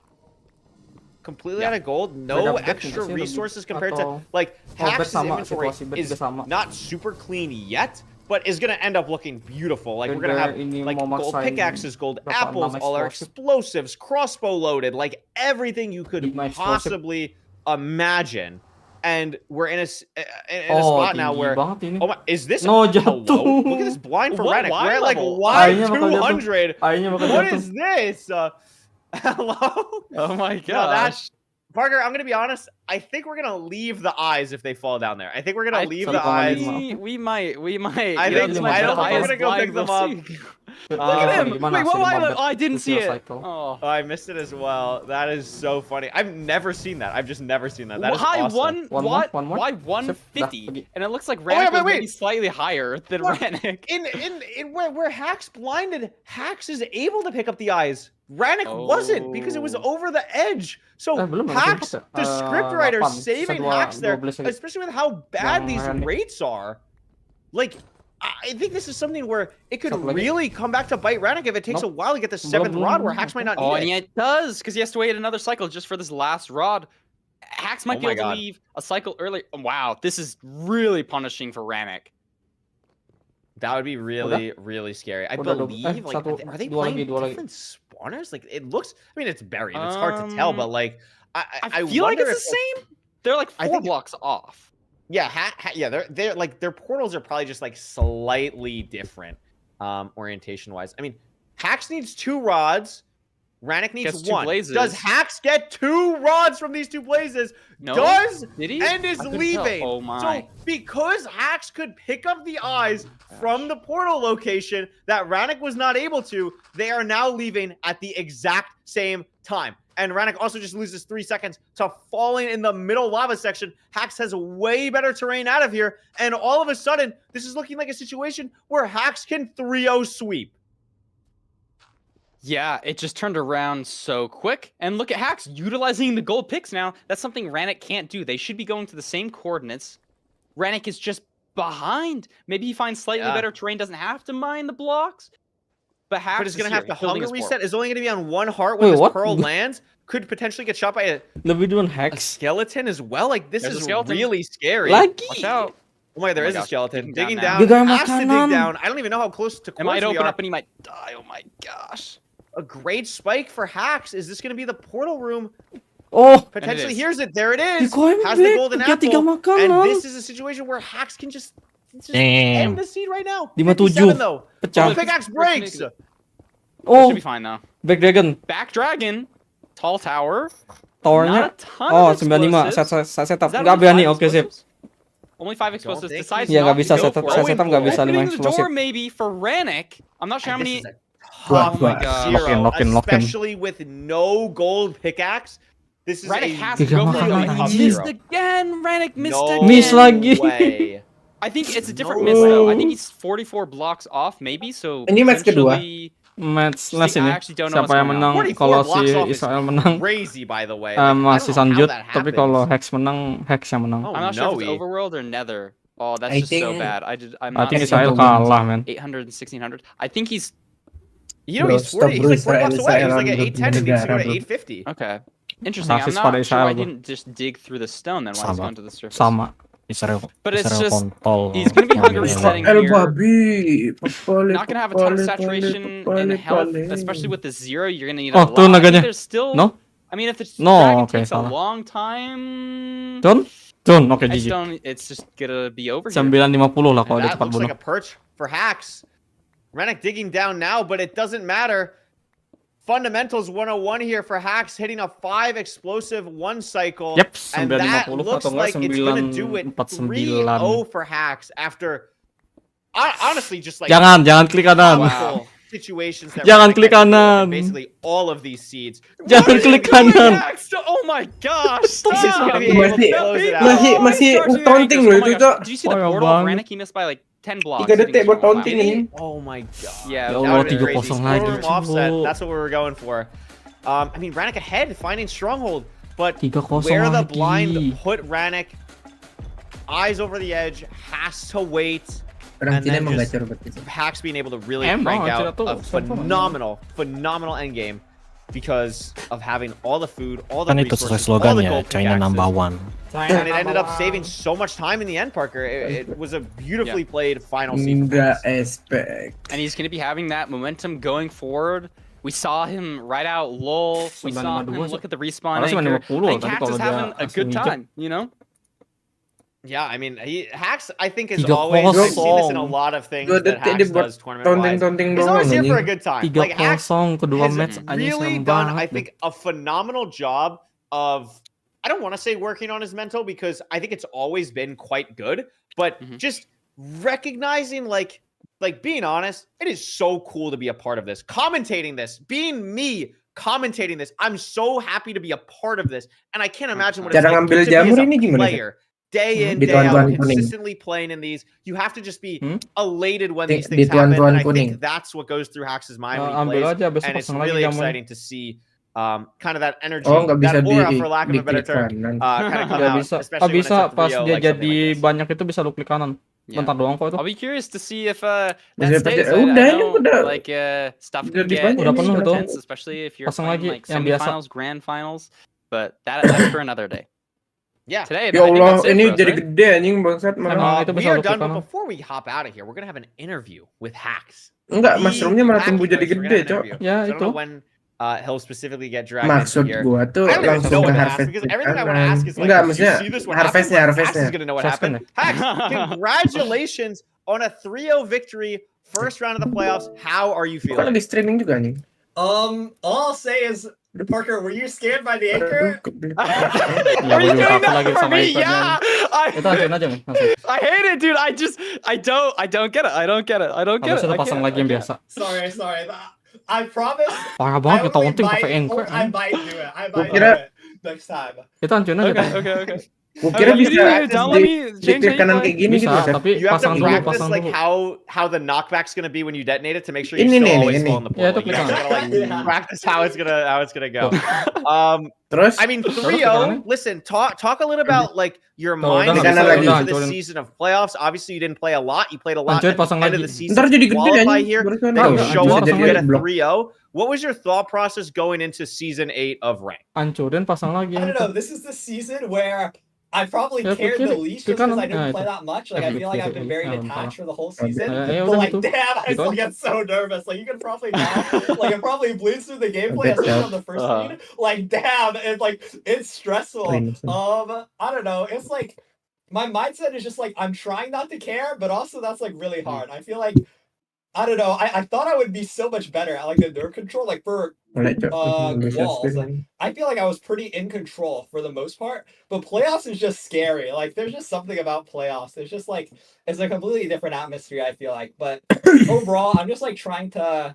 Completely out of gold, no extra resources compared to like Hax's inventory is not super clean yet. But is going to end up looking beautiful. Like, we're going to have, like, gold pickaxes, gold apples, all our explosives, crossbow loaded, like, everything you could possibly imagine. And we're in a spot now where, oh my, is this, hello? Look at this blind for Ranic. We're at, like, Y200. What is this? Hello? Oh my gosh. Parker, I'm going to be honest. I think we're going to leave the eyes if they fall down there. I think we're going to leave the eyes. We might. I don't think we're going to go pick them up. Look at him. Wait, what? I didn't see it. Oh, I missed it as well. That is so funny. I've never seen that. I've just never seen that. That is awesome. Why 150? And it looks like Ranic was maybe slightly higher than Ranic. In where Hax blinded, Hax is able to pick up the eyes. Ranic wasn't because it was over the edge. So Hax, the scriptwriter, saving Hax there, especially with how bad these rates are. Like, I think this is something where it could really come back to bite Ranic if it takes a while to get the 7th rod where Hax might not need it. And yeah, it does, because he has to wait another cycle just for this last rod. Hax might be able to leave a cycle early. Wow, this is really punishing for Ranic. That would be really, really scary. I believe, like, are they playing different spawners? Like, it looks, I mean, it's buried. It's hard to tell, but, like, I feel like it's the same. They're, like, 4 blocks off. Yeah, they're like, their portals are probably just, like, slightly different orientation-wise. I mean, Hax needs 2 rods. Ranic needs 1. Does Hax get 2 rods from these 2 blazes? No. Did he? And is leaving. Oh my. So because Hax could pick up the eyes from the portal location that Ranic was not able to, they are now leaving at the exact same time. And Ranic also just loses 3 seconds to falling in the middle lava section. Hax has way better terrain out of here. And all of a sudden, this is looking like a situation where Hax can 3-0 sweep. Yeah, it just turned around so quick. And look at Hax utilizing the gold picks now. That's something Ranic can't do. They should be going to the same coordinates. Ranic is just behind. Maybe he finds slightly better terrain, doesn't have to mine the blocks. But Hax is going to have to hunger reset. Is only going to be on 1 heart when this pearl lands. Could potentially get shot by a skeleton as well. Like, this is really scary. Watch out. Oh my God, there is a skeleton. Digging down. Has to dig down. I don't even know how close to It might open up and he might die. Oh my gosh. A great spike for Hax. Is this going to be the portal room? Oh, potentially. Here's it. There it is. Has the golden apple. And this is a situation where Hax can just end the seed right now. 57 though. Oh, pickaxe breaks. Oh, should be fine though. Back dragon. Back dragon. Tall tower. Towernya. Oh, 95. Saya setup. Nggak berani. Oke, sip. Only 5 explosives. Decides nggak bisa setup. Saya setup nggak bisa 5 explosive. explosive. Door maybe for Ranic. I'm not sure how many. Oh my God. Especially with no gold pickaxe. This is Ranic has to go for it. Missed again. Ranic missed again. Miss lagi. I think it's a different miss though. I think he's 44 blocks off maybe. So ini match kedua. Match last ini. Siapa yang menang kalau si Israel menang? Crazy by the way. Masih lanjut. Tapi kalau Hex menang, Hex yang menang. I'm not sure if it's Overworld or Nether. Oh, that's just so bad. I'm I not think seeing Israel kalah, man. 800 and 1600. I think he's You know, he's 40. He's like 40 bucks away. He's like at 810 and needs to go to 850. okay. Interesting. I'm Rasis pada not sure why Israel he tuh. didn't just dig through the stone then while he's going to the surface. Sama. Israel. But it's Israel just kontol. he's gonna be hungry setting El here. babi. Not gonna have a ton of saturation and health, especially with the 0. You're gonna need a Oh, lot. tuh I think naganya. there's still. No? I mean, if the No, dragon okay, takes a salah. long time, Dun? Oke, I just GG. don't. It's just gonna be over here. 950 lah And kalau dia that cepat looks bunuh. like a perch for Hacks. Ranic digging down now, but it doesn't matter. Fundamentals 101 here for Hacks, hitting a 5 explosive 1 cycle. Yep, And that 950 looks atau like enggak it's going to do it 949. 3-0 for Hacks after, honestly, just like Jangan klik kanan. powerful situations that Jangan Ranic klik had to deal with kanan. in basically all of these seeds. Jangan klik kanan. Oh my gosh! Stop! He's gonna be able to close it out. Masih taunting loh itu, Cok. Did you see the Parah portal? banget. Ranic, he missed by like 10 blocks. 3 detik buat Wow. taunting ini. Oh my god. Yeah, Ya That Allah, would've been 3-0 crazy. lagi, Storm offset. Cok. That's what we were going for. I mean, Ranic ahead, finding Stronghold, but 3-0 where the lagi. blind put Ranic, eyes over the edge, has to wait. Orang And Cina then emang just- gacor banget. Hacks being able to really Emang, crank Cina out tuh a phenomenal endgame because of having all the food, all the Kan itu sesuai resources, all the slogannya, gold China pickaxes. number 1. And it ended up saving so much time in the end, Parker. It was a beautifully played final season. Nggak expect. And he's going to be having that momentum going forward. We saw him ride out LOL. We saw him 952 look at the respawn Harusnya anchor. 950 I think tapi Hax kalau is dia having a langsung good hijab. time, you know? Yeah, I mean, Hacks, I think, is 3-0. always, I've seen this in a lot of things 2 that detik Hacks dia buat does tournament-wise. taunting He's always doang here for a anjing. good time. 3-0 Like, Hacks kedua has match anjing really sayang done, banget I deh. think, a phenomenal job of, I don't want to say working on his mental because I think it's always been quite good, but just recognizing, like being honest, it is so cool to be a part of this. Commentating this, being me, commentating this, I'm so happy to be a part of this, and I can't imagine what it's Cara like ngambil to be jamur as ini a gimana, player. Day in, Di day out, tuan-tuan kuning. consistently playing in these. You have to just be elated when Di- these di things happen, tuan-tuan and I kuning. think that's what goes through Hax's mind when he Ambil plays, aja besok and it's pasang lagi really jamur. exciting to see kind of that energy, Oh, nggak bisa that aura, di for lack of a better klik term, kanan. kind of come Nggak out, bisa. especially when it's Bisa a pas 3-0 dia like something jadi like this. banyak itu bisa lu klik kanan. Yeah. Bentar doang kok itu. I'll be curious to see if Maksudnya that pasti- stays. I udah, ini know, udah- like stuff udah can di get banyak Udah penuh tuh. intense, especially if you're Pasang playing lagi like yang biasa. semifinals, grand finals. But that's for another day. Yeah. Today, Ya I think Allah, that's it ini for us, jadi right? gede anjing bangsat malah. Emang itu We bisa are lu klik done, but kanan. before we hop out of here, we're gonna have an interview with Hacks. Enggak, The mushroomnya malah Hacky tumbuh jadi Boys, we're gede, gonna have an Cok. interview. Ya, So I don't itu. know when he'll specifically get dragged Maksud into here. gua tuh I don't even langsung know ke what to ask harvest because di everything I want to kanan. ask is like, Enggak, did you maksudnya see this? What harvestnya, happened? Like, Hacks harvestnya. is gonna know what Suspend happened. Hacks, congratulations on a 3-0 victory, first round of the playoffs. How are you Kok feeling? lagi streaming juga anjing? All I'll say is, Parker, were you scared by the anchor? Ya, Are you gue juga doing takut that lagi for sama me? iPad-nya. Yeah. Itu hancurin aja nih. Langsung. I hate it, dude. I don't get it. I don't get it. I don't get it. Habis itu I pasang can't. lagi yang biasa. Sorry. I promise. Parah banget kita only unting pakai might- anchor. I might do it. I might do kira- it next time. Itu hancurin aja. Okay. Gua kira You bisa didn't download me. di Change klik kanan kayak gini gitu. Bisa, Cok. tapi You have to pasang dulu, practice pasang like dulu. how the knockback's gonna be when you detonate it to make sure you Ini still nih, always ini. fall in the Ya, portal. itu You klik gotta like kanan. practice how it's gonna go. Terus I mean, Terus 3-0. Listen, talk a little about like your Tuh, udah mindset nggak bisa, going udah into this hancurin. season of playoffs. Obviously, you didn't play a lot. You played a lot Hancurin, at the pasang end of lagi. the season. ntar jadi to gede qualify anjing. here, Barusan then you Tahu, show up pasang and get a lagi. 3-0. What was your thought process going into season 8 of Rank? Hancurin, pasang lagi. I don't know. This is the season where I probably Yeah, cared klik the kiri. least Klik just because kanan. I didn't Nah, play itu. that much. Like, I feel like I've been very detached for the whole season. Ya, But udah like, gitu. damn, I Gitu still aja. get so nervous. Like, you can probably tell. Like, it probably bleeds through the gameplay, especially on the first screen. Like, damn, it's stressful. I don't know. It's like my mindset is just like I'm trying not to care, but also that's like really hard. I feel like I don't know. I thought I would be so much better at like the nerve control, like for Mulai, Cok. walls. Like, I feel like I was pretty in control for the most part, but playoffs is just scary. Like there's just something about playoffs. It's just like it's a completely different atmosphere, I feel like. But overall, I'm just like trying to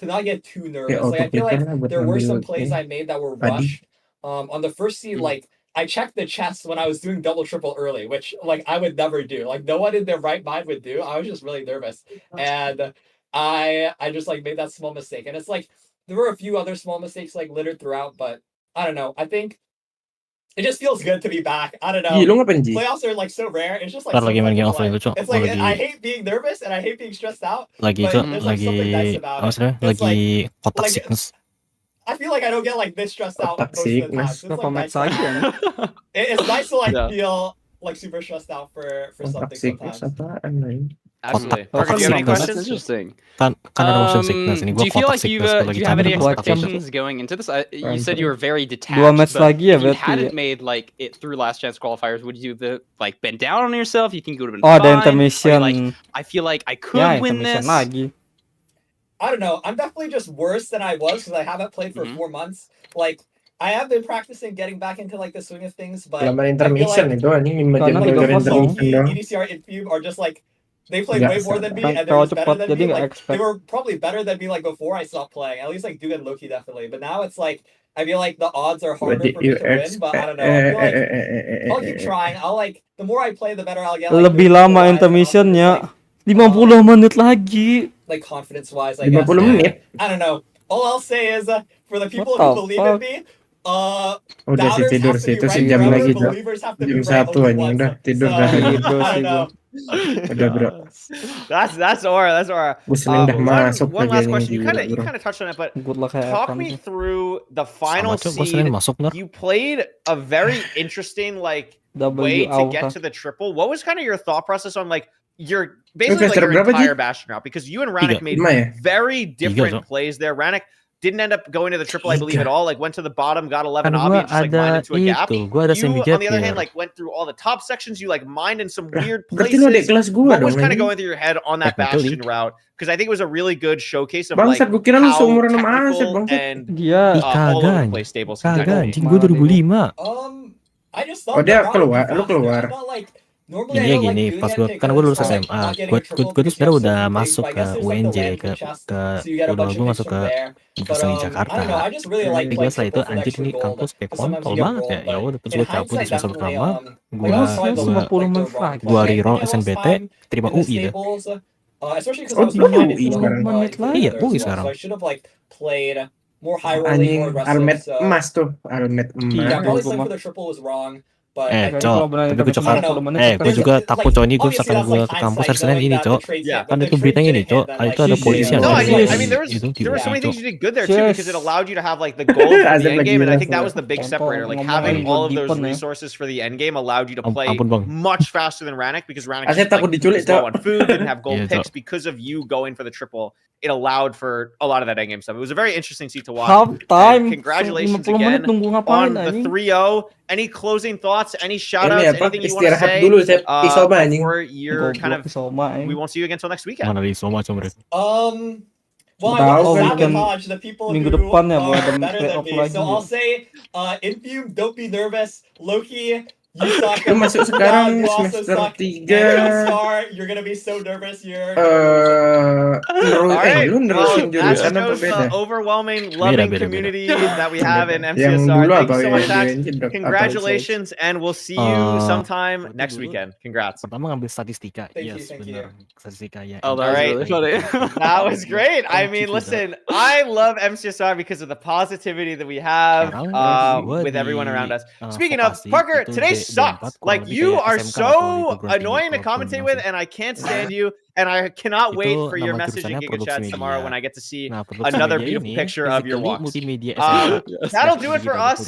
not get too nervous. Like I feel like there were some plays I made that were rushed. On the first seed, like I checked the chest when I was doing double triple early, which like I would never do. Like no one in their right mind would do. I was just really nervous. And I just like made that small mistake. And it's like there were a few other small mistakes like littered throughout, but I don't know. I think it just feels good to be back. I don't know. Ji, lu ngapain Ji? Playoffs are like so rare. It's just like Ntar so lagi main fun to game offline play. itu, Cok. It's like Lagi I hate being nervous and I hate being stressed out. lagi But Cok, there's like something nice about apa it. sih namanya? It's Lagi kotak like sickness. I feel like I don't get like this stressed out Kotak most of the time. sickness. It's Kenapa like match nice. lagi ya? It's nice to like Yeah. feel like super stressed out for Kontak something sickness sometimes. apaan nih? Absolutely. Oh, Parker, do you have any sickness. That's questions? interesting. Kan ada motion sickness ini Do gua you feel kotak like you sickness do lagi you have any cabut gua expectations going into this? You said you were very detached. 2 match but lagi ya if you berarti hadn't ya. made like it through last chance qualifiers, would you have like been down on yourself? You think it would have been Oh, fine? ada Or you intermission. like, I feel like I could Ya, win intermission this. lagi. I don't know. I'm definitely just worse than I was because I haven't played for 4 months. Like I have been practicing getting back into like the swing of things, but Lama I feel intermission like itu anjing 5 jam Karena belajar udah kosong. intermission doang. EDCR and Fume are just like they play Nggak way more than me Kan and they're kalau just better cepat than jadi me. nggak Like expect. they were probably better than me like before I stopped playing. At least like Duke and Loki definitely. But now it's like I feel like the odds are What harder did for me you to win. But I don't know. I feel like I'll keep trying. I'll like the more I play, the better I'll get. Like, Lebih lama intermissionnya. 50 menit lagi. like confidence wise, I 50 guess. menit. I don't know. All I'll say is for the people What who the believe in fuck? me, Udah sih doubters tidur have to sih be itu right sejam forever, lagi Cok. believers have to be Jam right 1 only anjing once. udah tidur So, dah. Tidur I sih don't gua. know. Udah bro. That's Aura. That's Aura. Buseling dah masuk One lagi last anjing question. You gila kind bro. of touched on it, but Good luck kayak talk Evan me sih. through the Sama final Cok, gua sering seed. masuk nar. You played a very interesting like way to W get Aura. to the triple. What was kind of your thought process on like your basically Oke, like your berapa, Ji? entire Bastion route? Because you and Ranic made 5 ya? very different Cok. plays there. Ranic didn't end up going to the triple, I believe, at 3. all. Like went to the bottom, got 11 Kan obby, gua and just like ada mined into a gap. itu, gua ada You, semi on gap the other hand, year. like went through all the top sections. You like mined in some weird Berarti lu adik places. kelas gua What was dong kind of anjing. going through your head on that Technically. Bastion route? Because I think it was a really good showcase of like Bangsat, gua kira lu how seumuran sama Asep technical bangsat. and Dia Ih, all kagak over the anjing. place stables can Kagak be. anjing, gua 2005. I just thought Oh, dia the route would be keluar, lu faster. keluar. I'm not like normally I Gini ya don't like gini, doing pas it gua kan gua lulus because SMA, not getting gua a triple tuh because you sebenarnya have udah so few masuk things, but I ke guess there's like the UNJ random ke chest, ke so you get a udah bunch of gua things masuk from ke there. Universitas But di I Jakarta. don't know. I just really like Jadi playing gua setelah itu triple for the anjir extra ini gold. kampus kayak Because sometimes kontol you get banget ya. rolled, Ya but udah terus in gua cabut di hindsight, semester definitely pertama, like gua that was probably the gua 50 like the menit wrong lagi. gua play. reroll I think I lost SNBT time terima in the UI deh. stables, especially because I Oh, was belum behind UI in sekarang. menit lagi. Iya, as well. UI sekarang. So I should have like played more high rolling, more Anjing, aggressive. Almet So emas tuh. Almet yeah, emas. probably gua playing mah. for the triple was wrong. But Eh, Jadi Cok, kalau benar tapi gue intermission cokal. 50 menit Gue sekarang. juga takut Cok ini gue obviously misalkan that's gue like ke kampus hindsight, hari Senin knowing ini that Cok. the trades Yeah. hit, Kan but itu the beritanya trades ini didn't Cok. hit, then Itu like ada Shit. polisi yang No, dari I mean there was itu di UI so many Cok. things you did good there too because it Yes. allowed you to have like the gold for the Azab end lagi game, and I lah. think that was the big Contoh separator. Like ngomongin having all of gua those deepen ya. resources for the end game allowed you to play Ampun bang. much faster than Ranic because Ranic Asep just, takut like, diculik, was low on Cok. food, didn't have gold Iya, picks Cok. because of you going for the triple. It allowed for a lot of that end game stuff. It was a very interesting seat to watch. Half And time. congratulations 50 menit again nunggu ngapain on the anjing? 3-0. Any closing thoughts? Any shout Ini outs? apa? Anything you want to Istirahat say dulu, Sep. Isoma anjing. before you're kind Goblok of Soma we anjing. won't see you again until next weekend? Mana di semua Cok mereka. Well, I Tahu want to weekend sabotage the people minggu who depan ya, are ada better than playoff me. lagi So ya. I'll say, Infume, don't be nervous. Loki, you suck. Lu masuk sekarang You also semester suck. 3. And Star, you're gonna be so nervous. You're All right. Lu Well, nerusin that jurusan apa shows beda? the overwhelming, loving Beda. community that we have in Yang MCSR. dulu Thank apa you so ya? much, Dax. Apa? Congratulations, and we'll see you sometime berarti next dulu weekend. Congrats. Pertama ngambil statistika. Thank you, Yes, thank bener. Statistika ya. Oh, that was Alright. really funny. That was great. I Thank mean, you for listen, I love MCSR because of the positivity that we have with everyone around us. Speaking of, Parker, today sucked. Like, you are so annoying to commentate with, and I can't stand you. And I cannot wait for your message in Giga Chats tomorrow when I get to see another beautiful picture of your walks. Multimedia That'll do it for us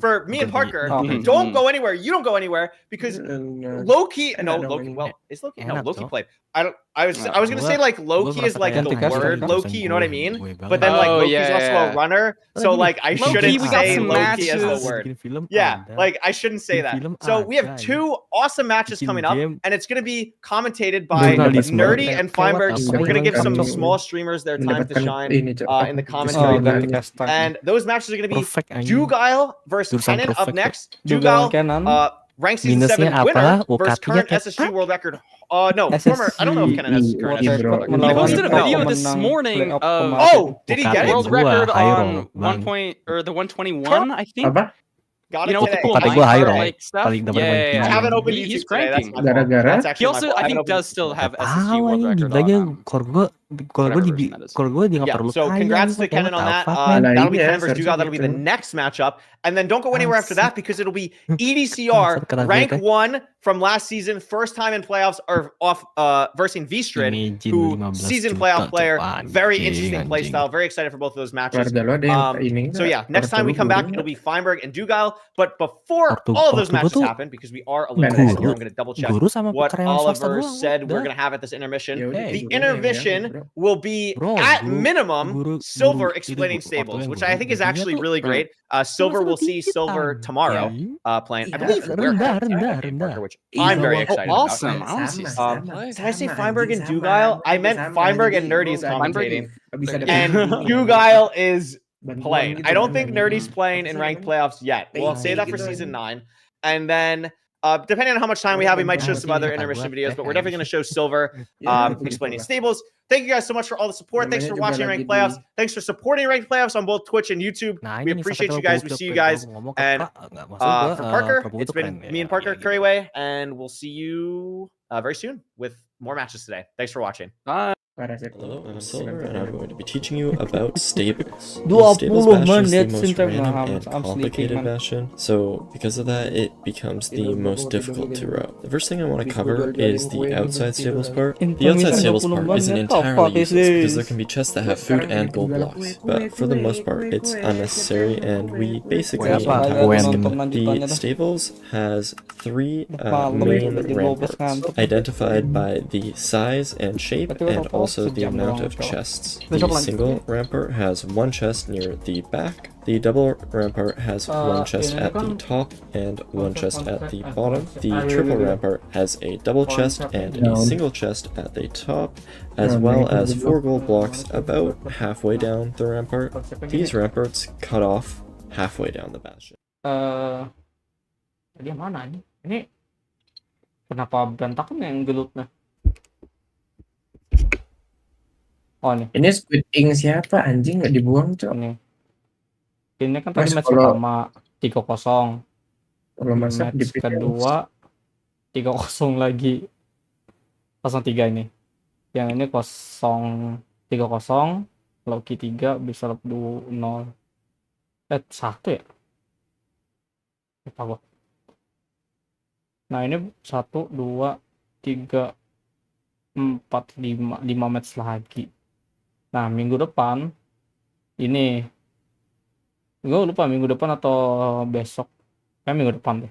for me and Parker. Don't go anywhere. You don't go anywhere because Loki. No, Loki. Well, is Loki? No, Loki played. I was gonna say like Loki is like the word Loki. You know what I mean? But then like Loki's also a runner, so like I shouldn't say Loki as the word. Yeah, like I shouldn't say that. So we have two awesome matches coming up, and it's gonna be commentated by Nerdy and Feinberg. We're gonna give some small streamers their time to shine in the commentary booth. And those matches are gonna be Dugile versus Kenan up next. Dugile, ranked season 7 winner versus current SSG world record. No, former. I don't know if Kenan has current SSG world record. He posted a video this morning of Oh, did he get it? world record on 121, I think. Apa? Got You it know, with the today. cool Kata gua high roll. like stuff. Paling dapat Yeah, ranking. I haven't opened He's YouTube today. That's cranking. my fault. Gara-gara? That's He actually my also, fault. I haven't think, opened does still have SSG Tahu world anjing record gilanya on core gua Kalau gue version that is. kalau gue dia nggak Yeah, perlu so congrats to Kennen on that. That'll be Ken versus Dugal. That'll be the next matchup. And then don't go anywhere after that because it'll be EDCR rank 1 from last season, first time in playoffs, or off versus V-Strid, who season playoff player, very interesting playstyle. Very excited for both of those matches. So yeah, next time we come back, it'll be Feinberg and Dugal. But before all of those matches happen, because we are a little bit here, I'm going to double check what Oliver said we're going to have at this intermission. The intermission will be at minimum Silver explaining stables, which I think is actually really great. Silver will see Silver tomorrow playing. I believe Parker, which I'm very excited about. Did I say Feinberg and Dugal? I meant Feinberg and Nerdy's commentating. And Dugal is playing. I don't think Nerdy's playing in ranked playoffs yet. We'll say that for season 9. And then depending on how much time we have, we might show some other intermission videos, but we're definitely going to show Silver explaining stables. Thank you guys so much for all the support. Thanks for watching Ranked Playoffs. Thanks for supporting Ranked Playoffs on both Twitch and YouTube. We appreciate you guys. We see you guys. And for Parker, it's been me and Parker Curryway, and we'll see you very soon with more matches today. Thanks for watching. Bye. Hello, I'm Silver, and I'm going to be teaching you about stables. 20 Stables bastion is the menit most since I'm random I'm and sleeping, complicated man. bastion, so because of that, it becomes the most difficult to route. The first thing I want to cover is the outside stables part. The outside stables part isn't entirely useless because there can be chests that have food and gold blocks, but for the most part, it's unnecessary, and we basically need to have the stables has 3 main ramparts, identified by the size and shape, and also the amount of chests. The single rampart has 1 chest near the back. The double rampart has 1 chest at the top and 1 chest at the bottom. The triple rampart has a double chest and a single chest at the top, as well as 4 gold blocks about halfway down the rampart. These ramparts cut off halfway down the bastion. Dia mana ini? Ini kenapa berantakan yang gelutnya? Oh nih. Ini Squid Ink siapa anjing nggak dibuang, Cok? Ini kan tadi match pertama 3-0. Kalau masak match kedua 3-0 lagi. 0-3 ini. Yang ini 3-0. Loki 3 bisa 2-0. 1 ya? Lupa gua. Nah ini 1, 2, 3, 4, 5 match lagi. Nah minggu depan ini gue lupa minggu depan atau besok, kayak minggu depan deh,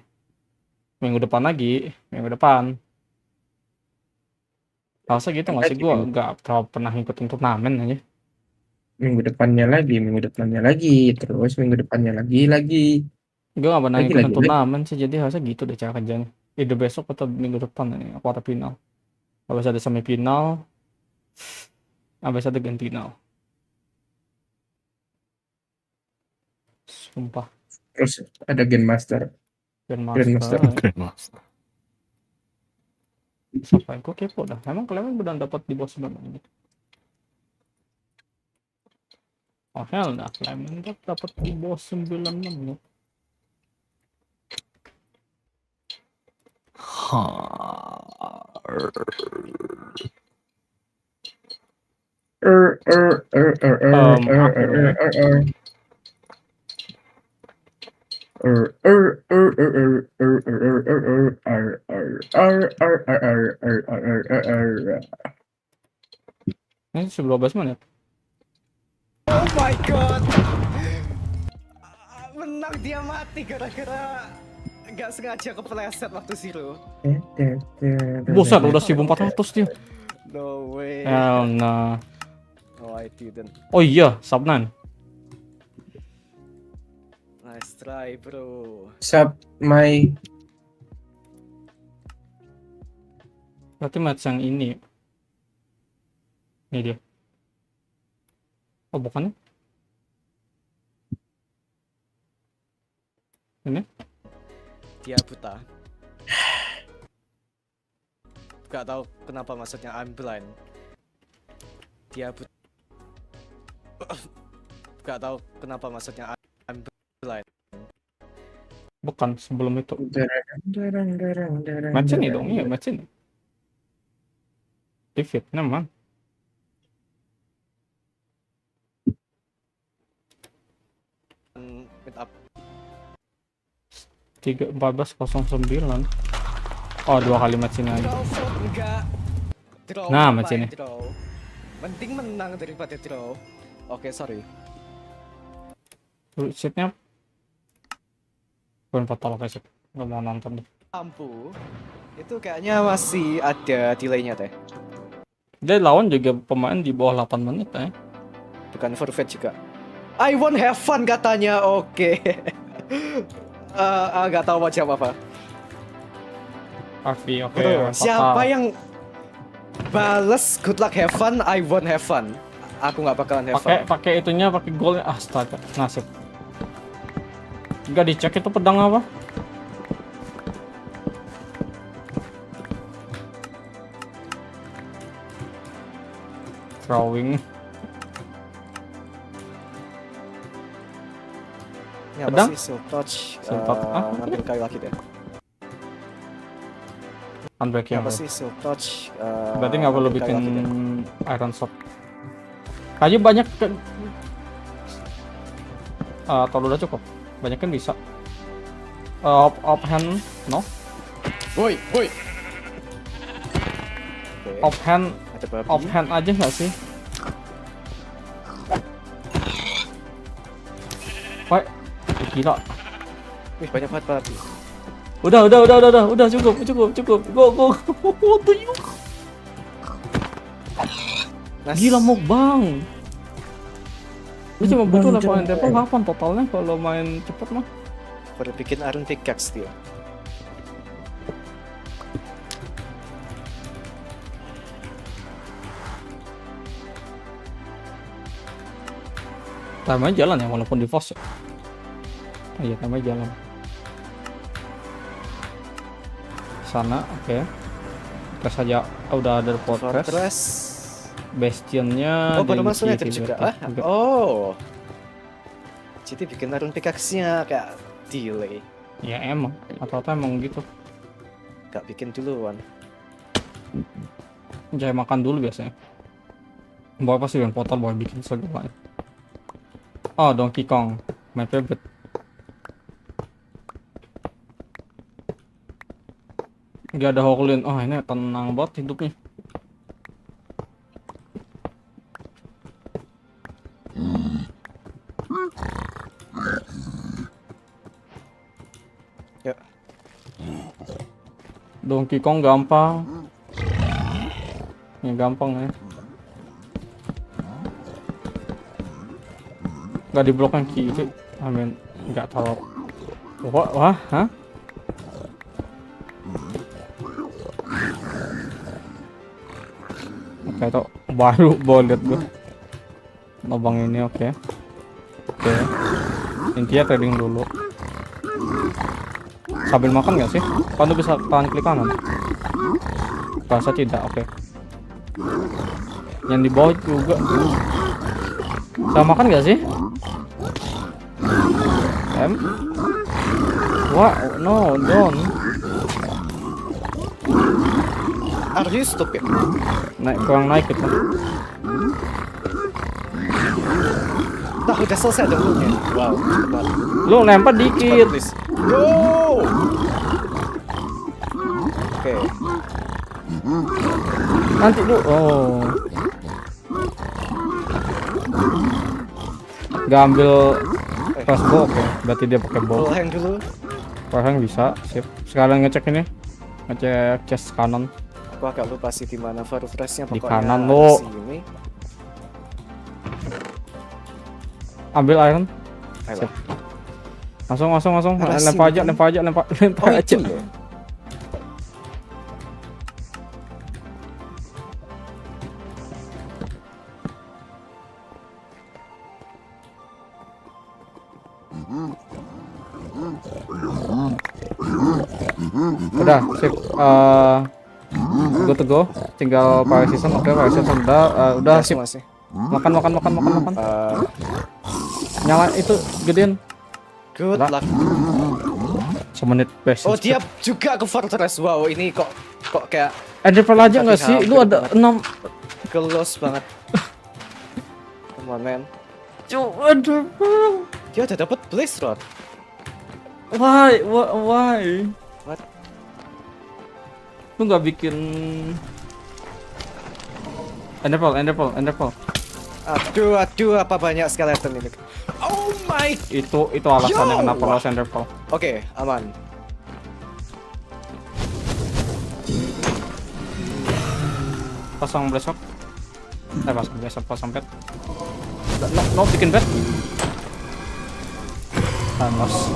minggu depan lagi, minggu depan harusnya gitu nggak sih? Gue nggak pernah ngikutin turnamen aja. Minggu depannya lagi, terus minggu depannya lagi. Gue nggak pernah ngikutin turnamen sih, jadi harusnya gitu deh cara kerjanya. Itu besok atau minggu depan ini quarter final, habis ada semifinal, habis ada grand final. Sumpah. Terus ada Grandmaster. Siapa? Gue kepo dah. Emang kalian udah dapat di bos banget gitu? Oh hell dah, kalian dapat di bos 96. Ini 12 menit. Oh my god. Menang dia mati gara-gara nggak sengaja kepleset waktu zero. Buset, udah 1400 dia. No way. Hell nah. No, I didn't. Oh iya, Sabnan. Nice try, bro. Sub my. Berarti match yang ini. Ini dia. Oh bukan? Ini? Dia buta. Gak tahu kenapa maksudnya I'm blind. Dia buta. Gak tahu kenapa maksudnya I'm blind. Bukan, sebelum itu. Match ini dong, iya match ini. Di Vietnam man. Meet up. 1409. Oh, 2 kali match ini aja. Draw vote enggak. Draw. Nah, match ini. Draw. Mending menang daripada draw. Oke, sorry. Shitnya bukan fatal guys. Nggak mau nonton deh. Lampu. Itu kayaknya masih ada delaynya teh. Dia lawan juga pemain di bawah 8 menit ya. Bukan forfeit juga. I won't have fun katanya. Oke. Nggak tahu mau jawab apa. Harvey, oke. Bro, siapa yang bales good luck have fun, I won't have fun. Aku nggak bakalan have fun. Pakai itunya, pakai golnya. Astaga, nasib. Nggak dicek itu pedang apa? Throwing. Ini apa pedang? sih? Silk touch. Ngambil kayu lagi deh. Unbreaking Apa sih silk touch? Berarti nggak perlu bikin iron sword. Kayu banyak kan? Atau udah cukup? Banyak kan bisa. Up hand, no? Woi, woi. Up hand aja nggak sih? Woi, gila. Wih, banyak banget babi. Udah, cukup. Go. Tuh. Gila mukbang. Lu cuma butuh level level 8 totalnya kalau main cepet mah. Baru bikin iron pickaxe dia. Tamanya jalan ya walaupun di force. Iya, tamanya jalan. Sana, oke. Kita saja udah ada fortress. Bastionnya. Oh, baru masuknya juga. Oh. Jadi bikin iron pickaxe-nya kayak delay. Ya emang, atau emang gitu. Gak bikin duluan. Jangan makan dulu biasanya. Bawa pasti yang portal bawa bikin segala. Oh, Donkey Kong, my favorite. Gak ada Howlin. Oh, ini tenang banget hidupnya. Ya. Donkey Kong gampang. Ini gampang ya. Gak diblok yang kiri. Amin. Gak tahu. Wah, hah? Oke, itu baru boleh gue. Lubang ini oke. Oke. Intinya trading dulu. Sambil makan nggak sih? Kan lu bisa tahan klik kanan. Rasa tidak, oke. Yang di bawah juga. Bisa makan nggak sih? Wah, no, don't. Are you stupid? Kurang naik itu. Nah, udah selesai dulunya. Wow, cepat. Lu lempar dikit. Go! Oke. Nanti lu. Oh. Gak ambil crossbow, oke. Berarti dia pakai bow. Full hang dulu. Full hang bisa, sip. Sekarang ngecek ini. Ngecek chest kanan. Aku agak lupa sih di mana fortress-nya, Di pokoknya kanan lo. sini. Ambil iron. Ayolah. Langsung. Lempar aja. Oh, aja. itu ya? Udah, sip. Go to go. Tinggal fire season. Oke, fire season udah sip. Masih. Makan. Nyala itu gedein. Good Lah. luck. Semenit best. Oh, dia juga ke fortress. Wow, ini kok kayak Enderpearl aja nggak sih? Lu ada 6. gelos banget. Come on, man. Cuk, underball. Dia udah dapat blaze rod. Why? What? Lu nggak bikin Enderpearl. Aduh, apa banyak skeleton ini. Oh my. Itu alasannya kenapa lo Enderpearl. Oke, aman. Pasang blesok. Pasang bed. No, bikin bed. Thanos.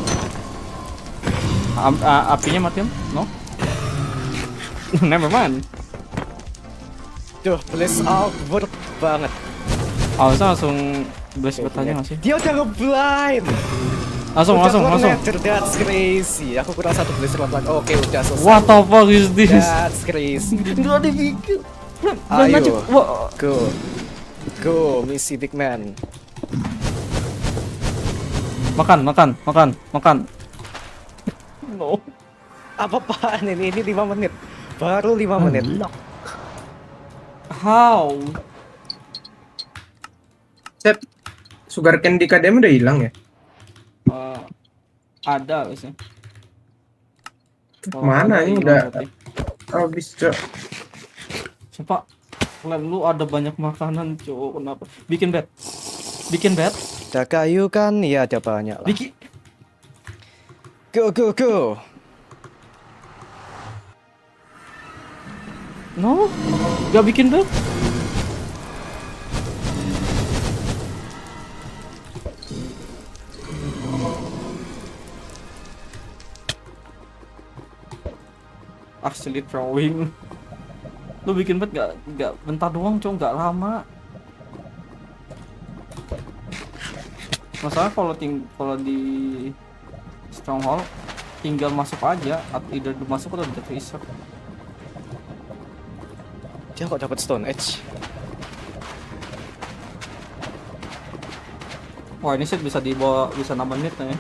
Apinya matiin? No? Never mind. Duh, blaze out worth banget. Langsung blaze bed aja nggak sih? Dia udah nge-blind. Langsung. That's crazy. Aku kurang satu blaze rod lagi. Oke, udah selesai. What the fuck is this? That's crazy. Nggak dibikin. Ayo, go, misi big man. Makan. No. Apa-apaan ini 5 menit. Baru 5 menit. How? Set, sugar cane di KDM udah hilang ya? Ada sih. Mana ini udah habis, Cok. Coba lem lu ada banyak makanan, Cok. Kenapa? Bikin bed. Ada kayu kan? Iya, ada banyak lah. Go. No, gak bikin bed. Actually throwing. Lu bikin bed gak bentar doang, Cok, gak lama. Masalah kalau di stronghold tinggal masuk aja, either masuk atau di reset. Dia kok dapat stone edge? Wah, ini set bisa nambah menit ya.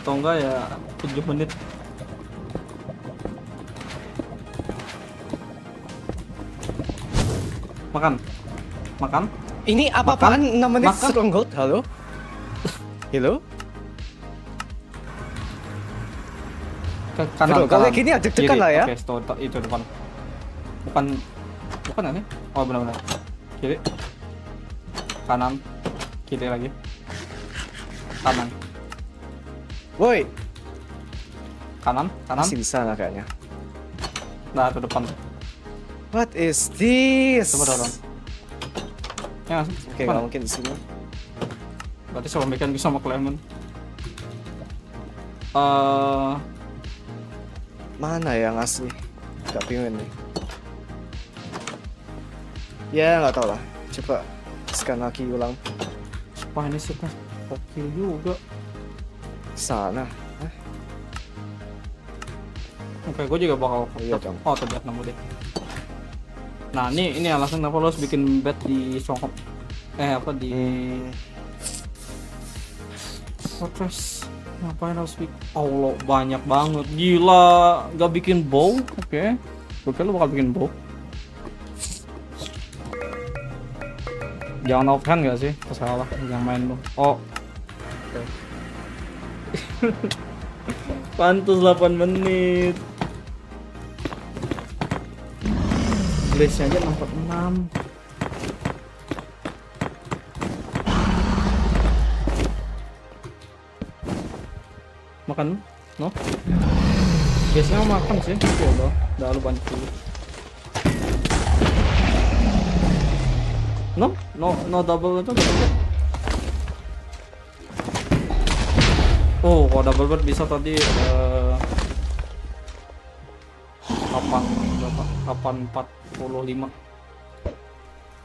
Atau enggak ya 7 menit. Makan. Ini apa-apaan 6 menit stronghold? Halo? Ke kanan. Kalau gini ada dekat lah ya. Oke, itu depan. Bukan ini? Oh, benar. Kiri. Kanan. Kiri lagi. Kanan. Woi. Kanan. Masih di sana kayaknya. Nah, itu depan. What is this? Coba dorong. Ya, Oke, nggak mungkin di sini. Berarti sama bikin bisa sama Clement. Mana yang asli? Gak bingung nih. Ya, nggak tahu lah. Coba scan lagi ulang. Wah, ini setnya oke juga. Sana. Oke, gue juga bakal terlihat nemu deh. Nah, ini alasan kenapa lo harus bikin bed di stronghold. Di Fortress. Ngapain harus bikin? Allah, banyak banget. Gila, gak bikin bow. Oke. Oke, lo bakal bikin bow. Jangan offhand gak sih? Salah, jangan main lo. Oh. Oke. Pantus 8 menit. Blaze aja 46. Makan? No? Biasanya makan sih. Udah lu banyak dulu. No double itu double. Oh, kalau double bird bisa tadi 845.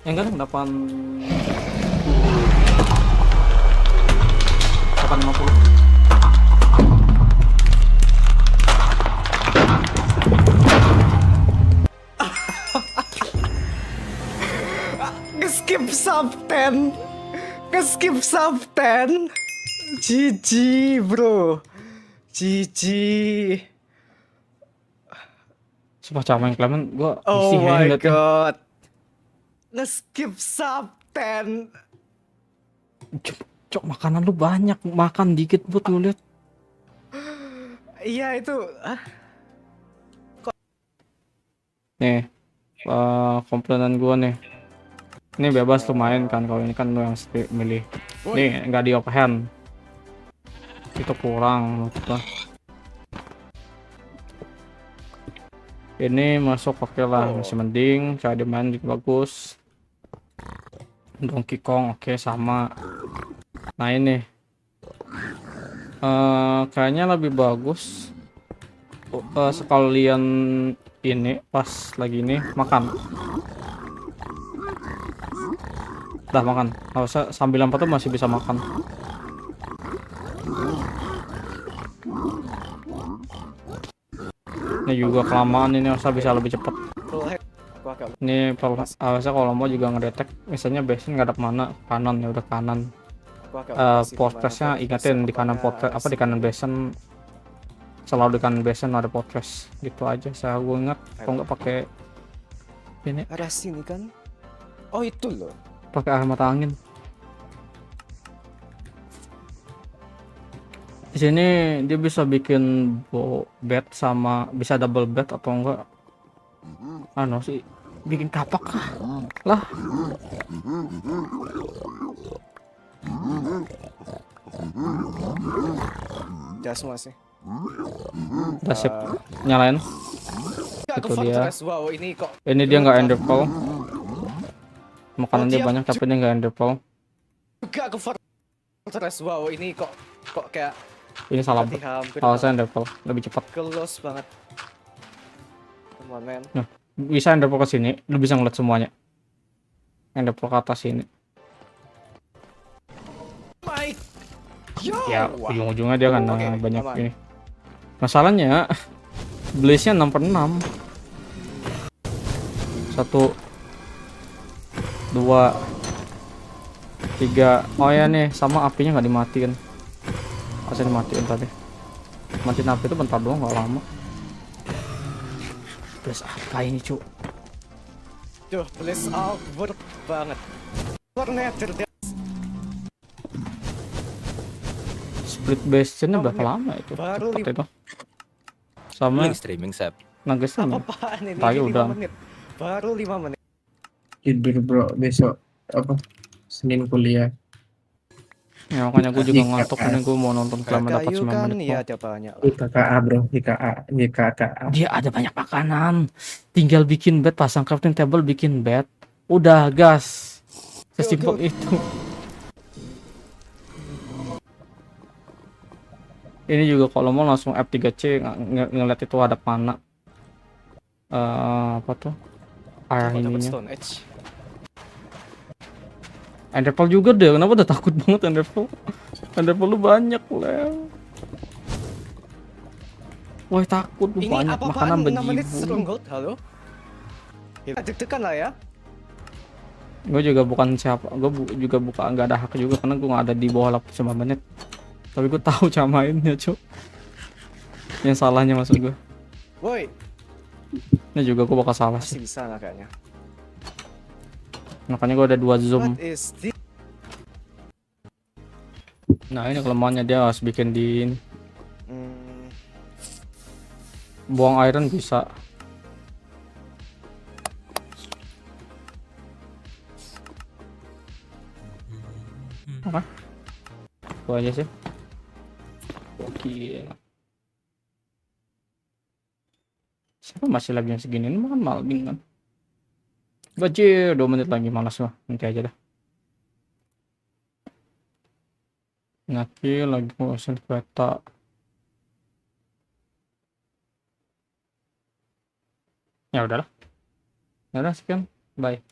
Yang kan 850. Skip sub 10. GG bro. GG. Sumpah, sama yang Clement gua Oh my god. skip sub 10. Cok, makanan lu banyak, makan dikit buat lu lihat. Iya itu. Nih, komplainan gua nih. Ini bebas lu main kan, kalau ini kan lu yang milih. Nih, nggak di open. Itu kurang menurut gua. Ini masuk oke lah, masih mending. Cara dimain juga bagus. Donkey Kong oke sama. Nah ini kayaknya lebih bagus sekalian ini pas lagi ini makan. Udah makan, nggak usah sambil lompat tuh masih bisa makan. Ini juga kelamaan, ini harusnya bisa lebih cepat. Ini harusnya kalau mau juga ngedetek misalnya basin nggak ada mana kanan, ya udah kanan. Portresnya ingatin di kanan portret apa di kanan basin, selalu di kanan basin ada portres gitu aja. Saya gue ingat kalau nggak pakai ini Ada sini kan. Oh itu loh, pakai air mata angin. Di sini dia bisa bikin bed sama bisa double bed atau enggak anu sih bikin kapak lah. Udah semua sih. Udah sip, nyalain. Itu dia. Wow, ini kok. Ini dia nggak ender pearl. Makanan dia banyak tapi dia nggak ender pearl. Enggak ke fortress. Wow, ini kok kayak Ini salah. Kalau saya ender pearl lebih cepat. kelos banget. Come on, man. Nah, bisa ender pearl ke sini, lu bisa ngeliat semuanya. Ender pearl ke atas sini. Ya, ujung-ujungnya dia kan banyak aman. ini. Masalahnya blaze-nya 6/6. 1 2 3. Oh ya nih, sama apinya nggak dimatiin. Asal dimatiin tadi. Matiin api itu bentar doang, nggak lama. Blaze apa ini, cu? Duh, blaze out banget. Tornado. Split bastion-nya berapa lama itu? Baru Cepet itu. Sama streaming set. nuggetsnya Apaan ini? Tadi 5 udah. menit. Baru 5 menit. Tidur bro, besok apa Senin kuliah. ya makanya gue juga ngantuk ini, gue mau nonton film dapat 9 kan menit iya doang. ada banyak. IKKA bro, IKKA. Dia ada banyak makanan, tinggal bikin bed, pasang crafting table, bikin bed, udah gas, sesimpel itu. Ini juga kalau mau langsung F3C ngeliat itu ada mana apa tuh arah ininya. Stone Edge. Enderpearl juga deh, kenapa udah takut banget Enderpearl? Enderpearl lu banyak lah. Wah takut lu Ini banyak makanan 6 menit berjibu. stronghold, halo? Deg-degan lah ya. Gue juga bukan siapa, gue juga bukan nggak ada hak juga karena gue nggak ada di bawah 9 menit. Tapi gue tahu cara mainnya, cuk. Yang salahnya maksud gue. Woi, Ini juga gue bakal salah masih sih. bisa lah kayaknya. Makanya gue ada 2 zoom. What is this? Nah ini kelemahannya, dia harus bikin di ini. Buang iron bisa. Apa? Itu aja sih. Oke. Siapa masih lagi yang segini? Ini makan malbing kan? Bajir, 2 menit lagi, malas lah. Nanti aja dah. Nanti lagi ngurusin kereta. Ya udahlah. Ya udah sekian. Bye.